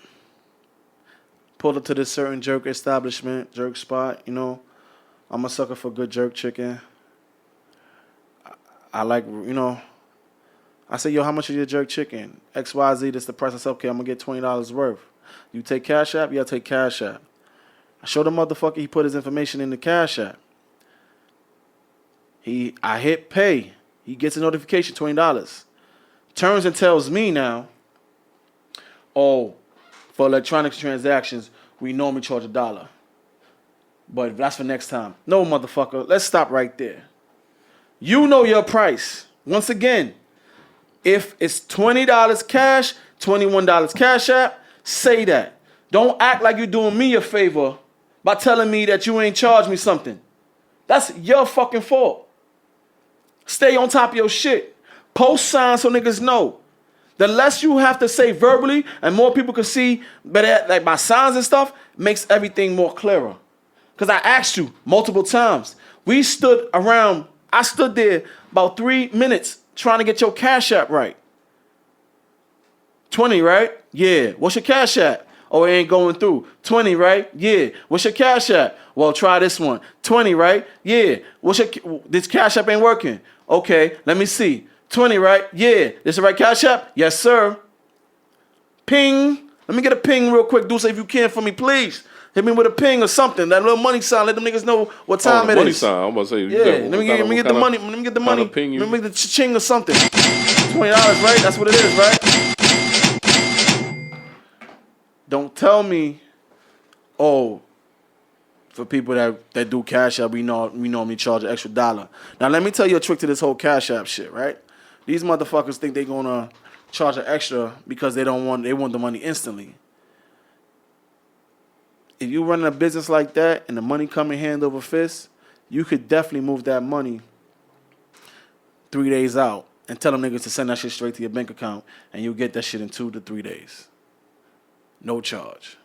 Pull up to this certain jerk establishment, jerk spot, you know. I'm a sucker for good jerk chicken. I like, you know, I say, yo, how much is your jerk chicken? XYZ, this the price. I said, okay, I'm going to get $20 worth. You take Cash App? Yeah, I take Cash App. I showed the motherfucker, he put his information in the Cash App. I hit pay. He gets a notification, $20. Turns and tells me now, oh, for electronic transactions, we normally charge $1. But that's for next time. No, motherfucker, let's stop right there. You know your price. Once again, if it's $20 cash, $21 Cash App, say that. Don't act like you're doing me a favor by telling me that you ain't charged me something. That's your fucking fault. Stay on top of your shit. Post signs so niggas know. The less you have to say verbally and more people can see, but like by signs and stuff, makes everything more clearer. Because I asked you multiple times. I stood there about 3 minutes trying to get your Cash App right. 20, right? Yeah. What's your Cash App? Oh, it ain't going through. 20, right? Yeah. What's your Cash App? Well, try this one. 20, right? Yeah. This Cash App ain't working. Okay, let me see. 20, right? Yeah. This the right Cash App? Yes, sir. Ping. Let me get a ping real quick, Dusse, if you can for me, please. Hit me with a ping or something. That little money sign. Let them niggas know what time it money is. sign. I'm about to say. Yeah, let me get the money. Let me get the money. Let me make the ching or something. $20, right? That's what it is, right? Don't tell me, oh, for people that do Cash App, we normally charge an extra $1. Now let me tell you a trick to this whole Cash App shit, right? These motherfuckers think they gonna charge an extra because they want the money instantly. If you running a business like that and the money coming hand over fist, you could definitely move that money 3 days out and tell them niggas to send that shit straight to your bank account, and you'll get that shit in 2 to 3 days. No charge.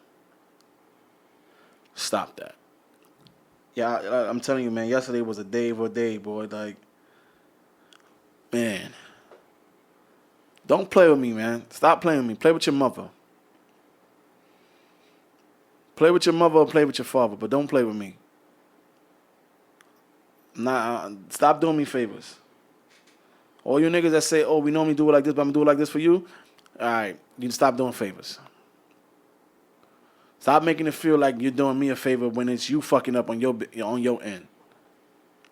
Stop that. Yeah, I'm telling you, man, yesterday was a day of a day, boy. Like, man. Don't play with me, man. Stop playing with me. Play with your mother. Play with your mother or play with your father, but don't play with me. Stop doing me favors. All you niggas that say, oh, we normally do it like this, but I'm going to do it like this for you, all right, you can stop doing favors. Stop making it feel like you're doing me a favor when it's you fucking up on your end.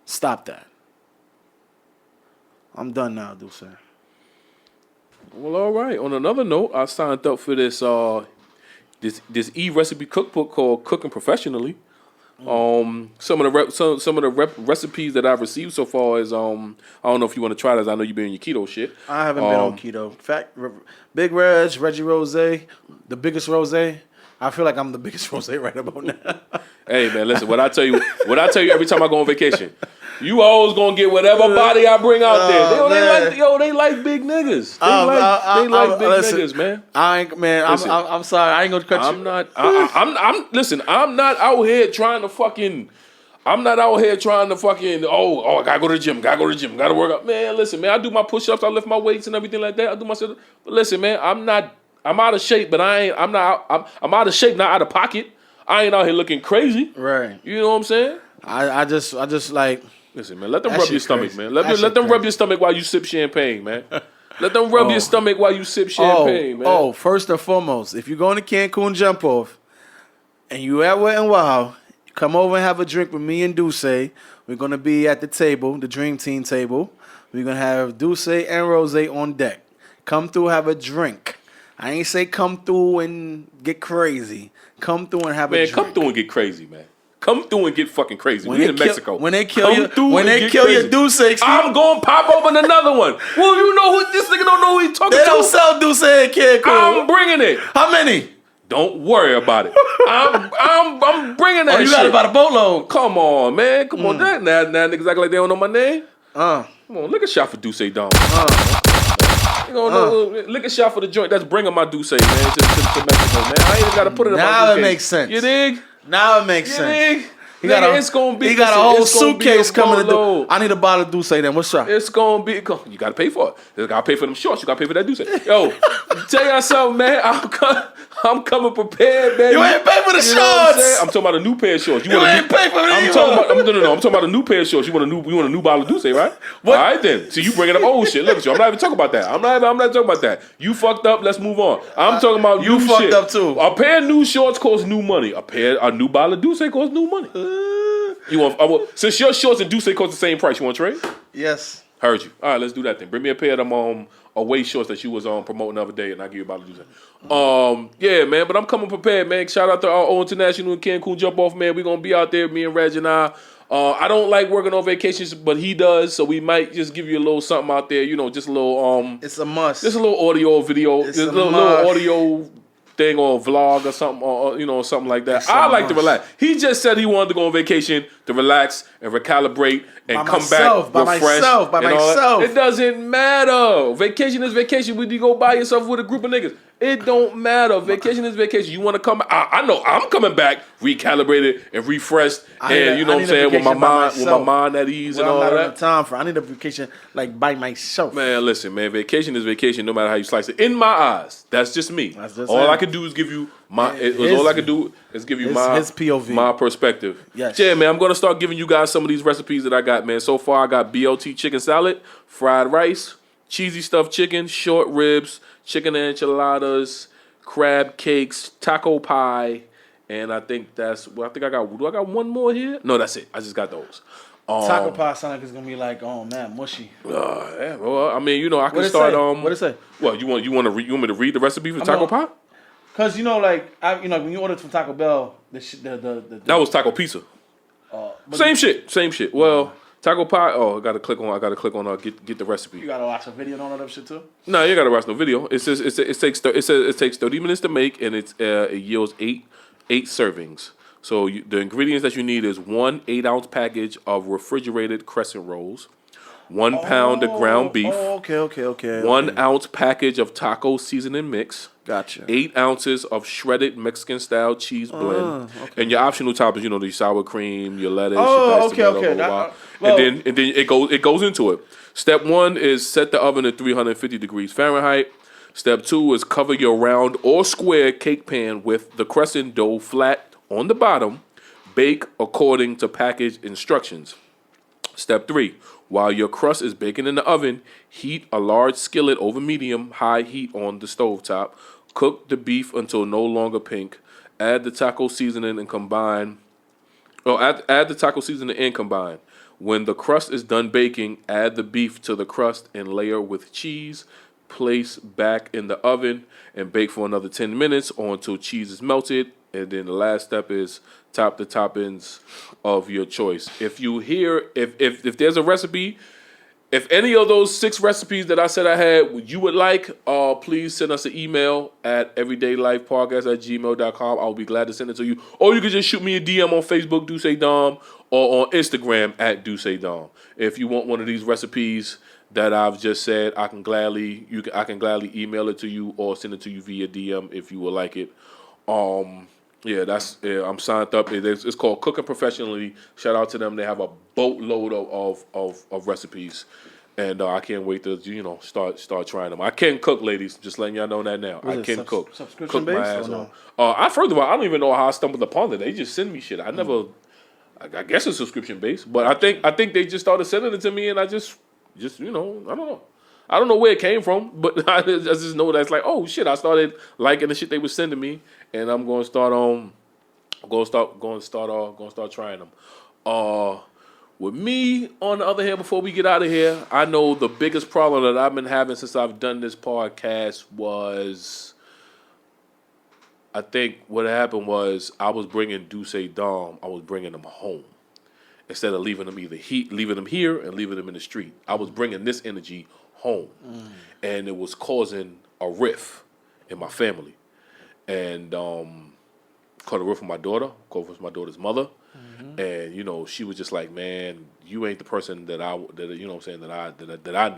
Stop that. I'm done now, Dusse. Well, all right. On another note, I signed up for this this e-recipe cookbook called Cooking Professionally. Some of the recipes that I've received so far is I don't know if you want to try this. I know you've been in your keto shit. I haven't been on keto. In fact, Big Reg, Reggie Rose, the biggest rose. I feel like I'm the biggest rose right about now. Hey man, listen. What I tell you every time I go on vacation. You always gonna get whatever body I bring out there. They like big niggas. They like big niggas, man. I'm sorry. I ain't gonna cut you. Listen, I'm not out here trying to fucking. I gotta go to the gym, gotta work out. Man, listen, man, I do my push-ups, I lift my weights and everything like that. I do my shit. But listen, man, I'm out of shape, but I'm out of shape, not out of pocket. I ain't out here looking crazy. Right. You know what I'm saying? I just like. Listen, man, let them rub your stomach, man. Let them rub your stomach while you sip champagne, man. Let them rub your stomach while you sip champagne, man. Oh, first and foremost, if you're going to Cancun Jump Off and you at Wet n Wild, come over and have a drink with me and Dusse. We're going to be at the table, the Dream Team table. We're going to have Dusse and Rose on deck. Come through, have a drink. I ain't say come through and get crazy. Come through and have a drink. Man, come through and get crazy, man. Come through and get fucking crazy. We're in Mexico. When they kill your Dusse, I'm going to pop open another one. Well, you know who this nigga don't know who he's talking to. They don't sell Dusse in Cancun. I'm bringing it. How many? Don't worry about it. I'm bringing that shit. You got about a boatload. Come on, man. Come on. Now niggas act like they don't know my name. Come on, lick a shot for Dusse Dom. You know, lick a shot for the joint that's bringing my Dusse, man, to Mexico, man. I ain't even got to put it in my Now it makes sense. You dig? Now it makes sense. He got a whole suitcase coming to do. I need a bottle of Dusse then. What's up? It's going to be... You got to pay for it. You got to pay for them shorts. You got to pay for that Dusse. Yo, tell y'all something, man. I'm coming prepared, man. You ain't pay for the shorts. I'm talking about a new pair of shorts. You ain't pay for I'm talking about a new pair of shorts. You want a new bottle of Dusse, right? What? All right, then. See, you bringing up old shit. Look at you. I'm not even talking about that. I'm not talking about that. You fucked up. Let's move on. I'm talking about you new fucked shit. up, too. A pair of new shorts costs new money. A new bottle of Dusse costs new money. Since your shorts and Dusse cost the same price, you want to trade? Yes. Heard you. All right, let's do that then. Bring me a pair of them away shorts that you was promoting the other day, and I'll give you a bottle of Dusse. Yeah, man, but I'm coming prepared, man. Shout out to our old international and Cancun Jump Off, man. We're going to be out there, me and Reg and I. I don't like working on vacations, but he does, so we might just give you a little something out there, just a little... It's a must. Just a little audio or video. Just a little audio thing or vlog or something, or something like that. I like to relax. He just said he wanted to go on vacation to relax and recalibrate and come back refreshed. By myself. It doesn't matter. Vacation is vacation. When you go by yourself with a group of niggas, it don't matter. Vacation is vacation. You want to come back? I know I'm coming back recalibrated and refreshed, and you know what I'm saying, with my mind at ease and all that. I need a vacation like by myself. Man, listen, man. Vacation is vacation, no matter how you slice it. In my eyes, that's just me. All I can do is give you my. All I can do is give you his POV, my perspective. Yes. Yeah, man. I'm gonna start giving you guys some of these recipes that I got, man. So far, I got BLT chicken salad, fried rice, cheesy stuffed chicken, short ribs, chicken enchiladas, crab cakes, taco pie, And I think that's. Well, I think I got. Do I got one more here? No, that's it. I just got those. Taco pie sound like it's gonna be like, oh man, mushy. Yeah, well, I mean, I can What it start. say? What it say? Well, you want me to read the recipe for taco pie? Cause like when you ordered from Taco Bell, That was taco pizza. Same shit. Well, taco pie. Oh, I gotta click on. Get the recipe. You gotta watch a video and all that shit too. No, you gotta watch no video. It says it takes 30 minutes to make, and it yields eight servings. So the ingredients that you need is 1 8-ounce package of refrigerated crescent rolls, 1 pound of ground beef. Oh, okay. 1 ounce package of taco seasoning mix. Gotcha. 8 ounces of shredded Mexican style cheese blend, and your optional toppings. The sour cream, your lettuce. Oh, your okay. And then it goes into it. Step 1 is set the oven at 350 degrees Fahrenheit. Step 2 is cover your round or square cake pan with the crescent dough flat on the bottom. Bake according to package instructions. Step 3, while your crust is baking in the oven, heat a large skillet over medium-high heat on the stovetop. Cook the beef until no longer pink. Add the taco seasoning and combine. Add the taco seasoning and combine. When the crust is done baking, add the beef to the crust and layer with cheese. Place back in the oven and bake for another 10 minutes or until cheese is melted. And then the last step is top the toppings of your choice. If there's a recipe, if any of those 6 recipes that I said I had you would like, please send us an email at everydaylifepodcast@gmail.com. I'll be glad to send it to you. Or you can just shoot me a DM on Facebook, Dusse Dom, or on Instagram at Dusse Dom. If you want one of these recipes that I've just said, I can gladly email it to you or send it to you via DM if you would like it. I'm signed up. It's called Cooking Professionally. Shout out to them. They have a boatload of recipes, and I can't wait to start trying them. I can cook, ladies. Just letting y'all know that now. I can cook. Subscription Cook my based ass off. First of all, I don't even know how I stumbled upon it. They just send me shit. I never. I guess it's subscription based, but I think they just started sending it to me, and I just I don't know. I don't know where it came from, but I just know that's like, oh shit! I started liking the shit they were sending me, and I'm going to start trying them. With me, on the other hand, before we get out of here, I know the biggest problem that I've been having since I've done this podcast was, I think what happened was I was bringing Dusse Dom, I was bringing them home. Instead of leaving them leaving them here and leaving them in the street. I was bringing this energy home. And it was causing a rift in my family. And caught a rift with my daughter, caught with my daughter's mother. And she was just like, man, you ain't the person that I know, that I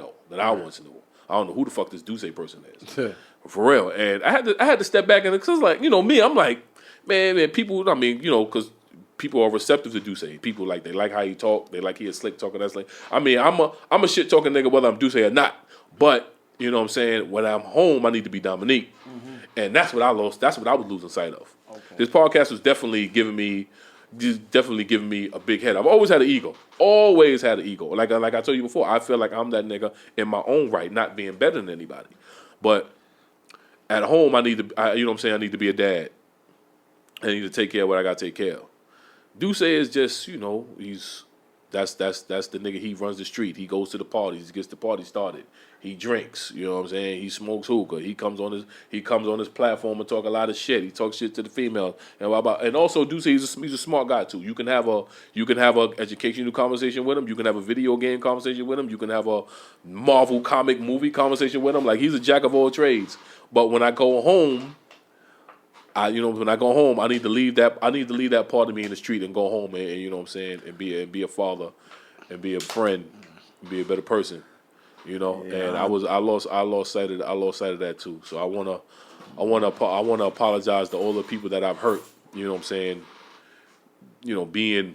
want to know. I don't know who the fuck this Dusse person is. For real. And I had to step back, and because like, me, I'm like, man, people, because people are receptive to Dusse. People they like how he talk. They like he a slick talker. That's like, I'm a shit talking nigga whether I'm Dusse or not. But you know what I'm saying. When I'm home, I need to be Dominique, and that's what I lost. That's what I was losing sight of. Okay. This podcast was definitely giving me a big head. I've always had an ego. Always had an ego. Like I told you before, I feel like I'm that nigga in my own right, not being better than anybody. But at home, I need to. I need to be a dad. I need to take care of what I got to take care of. Dusse is just, that's the nigga. He runs the street. He goes to the parties. He gets the party started. He drinks. You know what I'm saying? He smokes hookah. He comes on his platform and talk a lot of shit. He talks shit to the female. And also Dusse, he's a smart guy too. You can have a educational conversation with him. You can have a video game conversation with him. You can have a Marvel comic movie conversation with him. Like, he's a jack of all trades. But when I go home, I need to leave that part of me in the street and go home and you know what I'm saying, and be a father and be a friend and be a better person. And I lost sight of that too. So I wanna apologize to all the people that I've hurt. You know what I'm saying? Being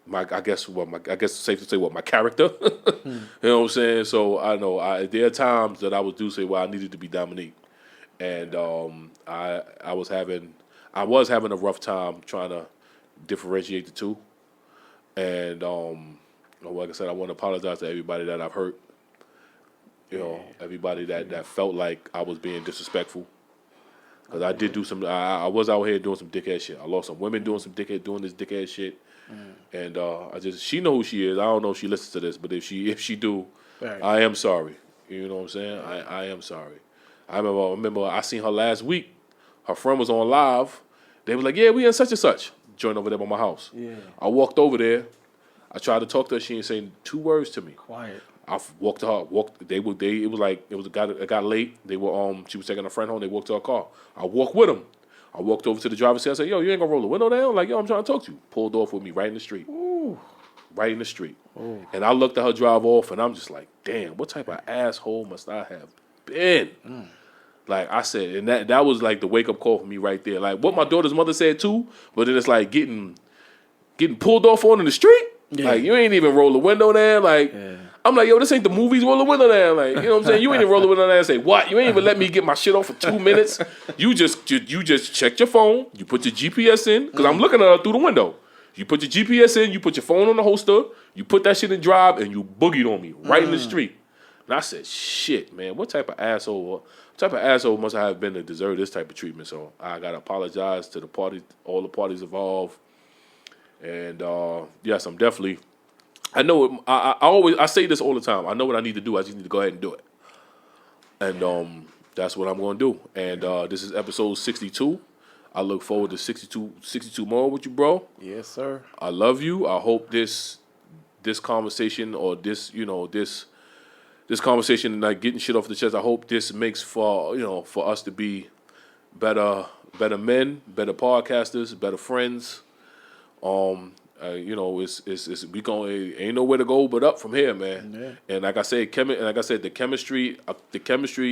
my it's safe to say my character. You know what I'm saying? So I know there are times that I was Dusse where I needed to be Dominique. And I was having a rough time trying to differentiate the two. And like I said, I want to apologize to everybody that I've hurt. Everybody that felt like I was being disrespectful. Because I did do some. I was out here doing some dickhead shit. I lost some women doing this dickhead shit. And she know who she is. I don't know if she listens to this, but if she do, Right. I am sorry. You know what I'm saying? I am sorry. I remember I seen her last week. Her friend was on live. They was like, yeah, we in such and such. Joint over there by my house. Yeah. I walked over there. I tried to talk to her. She ain't saying 2 words to me. Quiet. I walked to her. It got late. They were she was taking a friend home. They walked to her car. I walked with them. I walked over to the driver's seat. I said, yo, you ain't gonna roll the window down? Like, yo, I'm trying to talk to you. Pulled off with me right in the street. Ooh. Right in the street. Ooh. And I looked at her drive off, and I'm just like, damn, what type of asshole must I have been? Like I said, and that was like the wake up call for me right there. Like what my daughter's mother said too, but then it's like getting pulled off on in the street. Yeah. Like you ain't even roll the window down. Like I'm like, yo, this ain't the movies. Roll the window down. Like you know what I'm saying? You ain't even roll the window down and say what? You ain't even let me get my shit off for 2 minutes. You just checked your phone. You put your GPS in because I'm looking at her through the window. You put your GPS in. You put your phone on the holster. You put that shit in drive and you boogied on me right in the street. And I said, shit, man, what type of asshole must I have been to deserve this type of treatment? So I gotta apologize to the party, all the parties involved. And yes, I'm definitely. I know it, I say this all the time. I know what I need to do. I just need to go ahead and do it. And that's what I'm going to do. And this is episode 62. I look forward to 62 more with you, bro. Yes, sir. I love you. I hope this conversation or this conversation and like getting shit off the chest. I hope this makes for us to be better men, better podcasters, better friends. It's we going ain't nowhere to go but up from here, man. Yeah. And like I said, the chemistry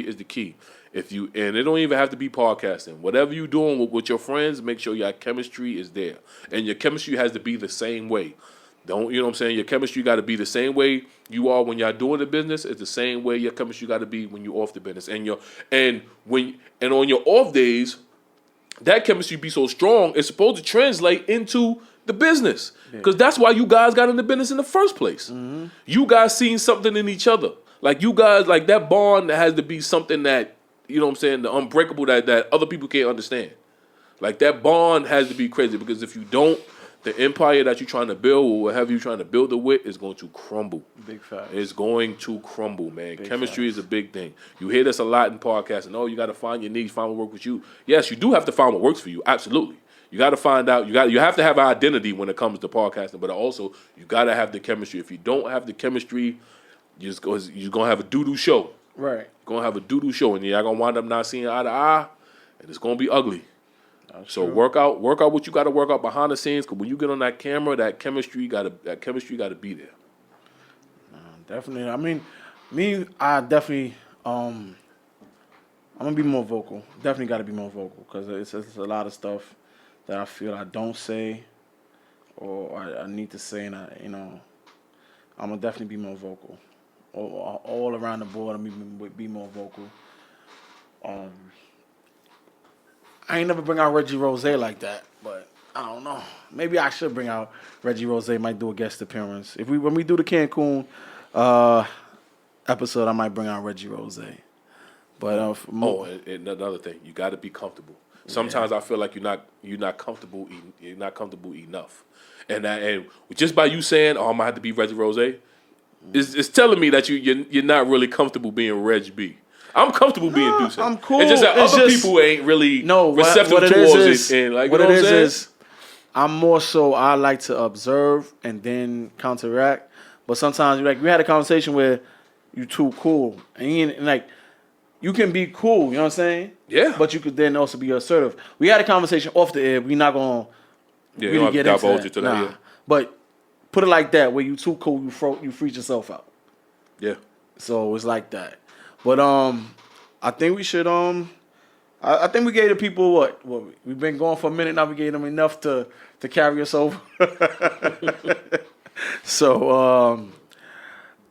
is the key. And it don't even have to be podcasting. Whatever you doing with your friends, make sure your chemistry is there, and your chemistry has to be the same way. Don't you know what I'm saying? Your chemistry got to be the same way you are when y'all doing the business. It's the same way your chemistry got to be when you off the business, and on your off days, that chemistry be so strong. It's supposed to translate into the business because that's why you guys got in the business in the first place. Mm-hmm. You guys seen something in each other. Like you guys, like that bond has to be something that you know what I'm saying, the unbreakable that other people can't understand. Like that bond has to be crazy because if you don't, the empire that you're trying to build or whatever you're trying to build it with is going to crumble. Big fact. It's going to crumble, man. Big Chemistry facts. is a big thing. You hear this a lot in podcasting. Oh, you got to find your niche, find what works with you. Yes, you do have to find what works for you. Absolutely. You got to find out. You have to have an identity when it comes to podcasting, but also you got to have the chemistry. If you don't have the chemistry, you're gonna have a doo-doo show. Right. You're gonna have a doo-doo show, and you're gonna wind up not seeing eye to eye, and it's gonna be ugly. That's so true. work out what you got to work out behind the scenes. Because when you get on that camera, that chemistry got to be there. Definitely. I mean, I definitely. I'm gonna be more vocal. Definitely got to be more vocal because it's a lot of stuff that I feel I don't say, or I need to say, and I'm gonna definitely be more vocal. All around the board, I'm gonna be more vocal. I ain't never bring out Reggie Rose like that, but I don't know. Maybe I should bring out Reggie Rose. Might do a guest appearance. When we do the Cancun episode, I might bring out Reggie Rose. But and another thing, you got to be comfortable. Sometimes I feel like you're not comfortable. You're not comfortable enough, and just by you saying, "Oh, I'm gonna have to be Reggie Rose," it's telling me that you're not really comfortable being Reg B. I'm comfortable being Dusse. I'm cool. It's just that other people ain't really receptive towards it. And like, what you know it what I'm saying? is, I'm more so I like to observe and then counteract. But sometimes we had a conversation where you too cool and you can be cool. You know what I'm saying? Yeah. But you could then also be assertive. We had a conversation off the air. We're not gonna really get into that. Nah. But put it like that, where you too cool, you freak yourself out. Yeah. So it's like that. But I think we should I think we gave the people what we've been going for a minute now. We gave them enough to carry us over. So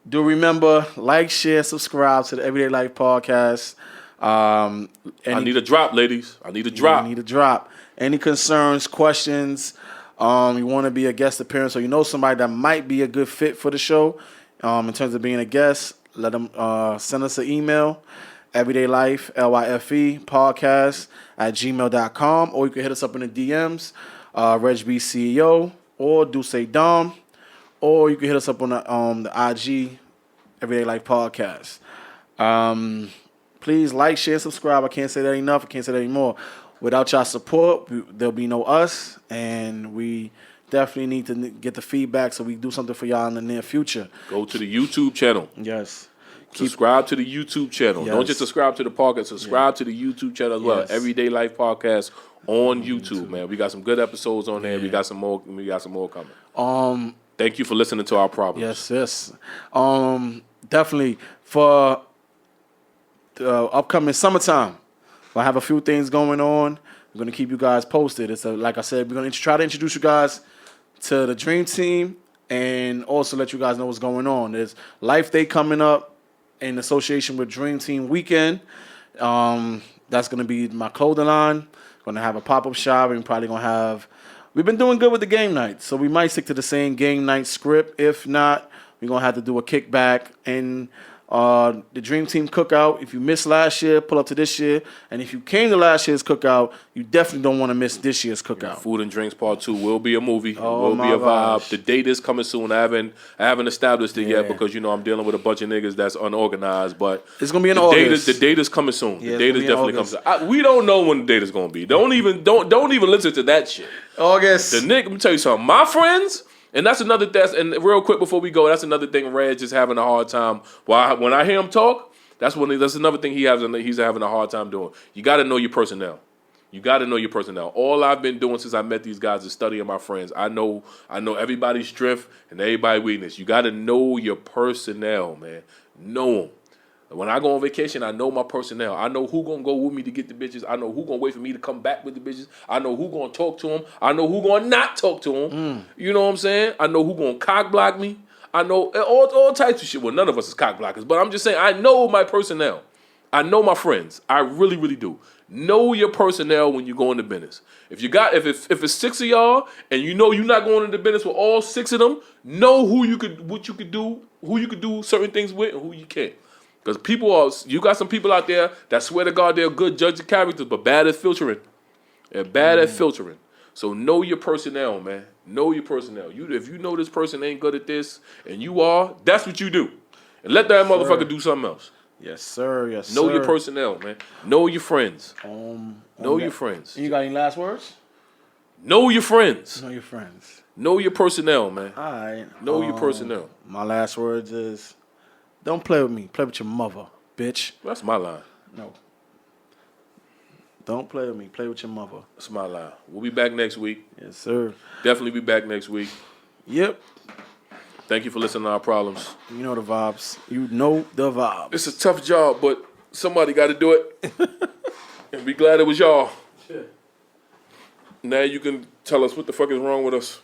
do remember, like, share, subscribe to the Everyday Life Podcast. I need a drop, ladies. I need a drop. You need a drop. Any concerns, questions? You want to be a guest appearance, or you know somebody that might be a good fit for the show in terms of being a guest? Let them send us an email, Everyday Life, Lyfe, podcast at gmail.com. Or you can hit us up in the DMs, Reg B CEO or Dusse Dom. Or you can hit us up on the IG, Everyday Life Podcast. Please like, share, subscribe. I can't say that enough. I can't say that anymore. Without y'all support, there'll be no us. And we definitely need to get the feedback so we do something for y'all in the near future. Go to the YouTube channel. Yes. Subscribe to the YouTube channel. Yes. Don't just subscribe to the podcast. Subscribe to the YouTube channel as well. Yes. Everyday Life Podcast on YouTube, man. We got some good episodes on there. We got some more. We got some more coming. Thank you for listening to our problems. Yes. Definitely for the upcoming summertime, I have a few things going on. We're gonna keep you guys posted. It's like I said, we're gonna try to introduce you guys to the Dream Team and also let you guys know what's going on. There's Life Day coming up in association with Dream Team Weekend. That's gonna be my clothing line. Gonna have a pop-up shop and probably gonna have. We've been doing good with the game night, so we might stick to the same game night script. If not, we're gonna have to do a kickback and the Dream Team cookout. If you missed last year, pull up to this year. And if you came to last year's cookout, you definitely don't want to miss this year's cookout. Food and Drinks Part 2 will be a movie. Oh, will be a vibe. gosh. The date is coming soon. I haven't established it yet because I'm dealing with a bunch of niggas that's unorganized. But It's gonna be in August. The date is coming soon. Yeah, the date it's is gonna be in definitely coming soon. We don't know when the date is gonna be. Don't even listen to that shit. August. The nigga, let me tell you something. My friends. And that's another and real quick before we go, that's another thing Reg is having a hard time. When I hear him talk, that's another thing he's having a hard time doing. You got to know your personnel. You got to know your personnel. All I've been doing since I met these guys is studying my friends. I know everybody's strength and everybody's weakness. You got to know your personnel, man. Know them. When I go on vacation, I know my personnel. I know who gonna go with me to get the bitches. I know who gonna wait for me to come back with the bitches. I know who gonna talk to them. I know who gonna not talk to them. You know what I'm saying? I know who gonna cock block me. I know all types of shit. Well, none of us is cock blockers, but I'm just saying I know my personnel. I know my friends. I really, really do. Know your personnel when you go into business. If it's 6 of y'all and you know you're not going into business with all 6 of them, know what you could do certain things with and who you can't. Because you got some people out there that swear to God they're good judge of characters, but bad at filtering. They're bad at filtering. So know your personnel, man. Know your personnel. If you know this person ain't good at this, and you are, that's what you do. And let that motherfucker do something else. Yes, sir. Yes, know sir. your personnel, man. Know your friends. Know your friends. You got any last words? Know your friends. Know your friends. Know your personnel, man. All right. Know your personnel. My last words is, don't play with me. Play with your mother, bitch. That's my line. No. Don't play with me. Play with your mother. That's my line. We'll be back next week. Yes, sir. Definitely be back next week. Yep. Thank you for listening to our problems. You know the vibes. You know the vibes. It's a tough job, but somebody got to do it. And be glad it was y'all. Now you can tell us what the fuck is wrong with us.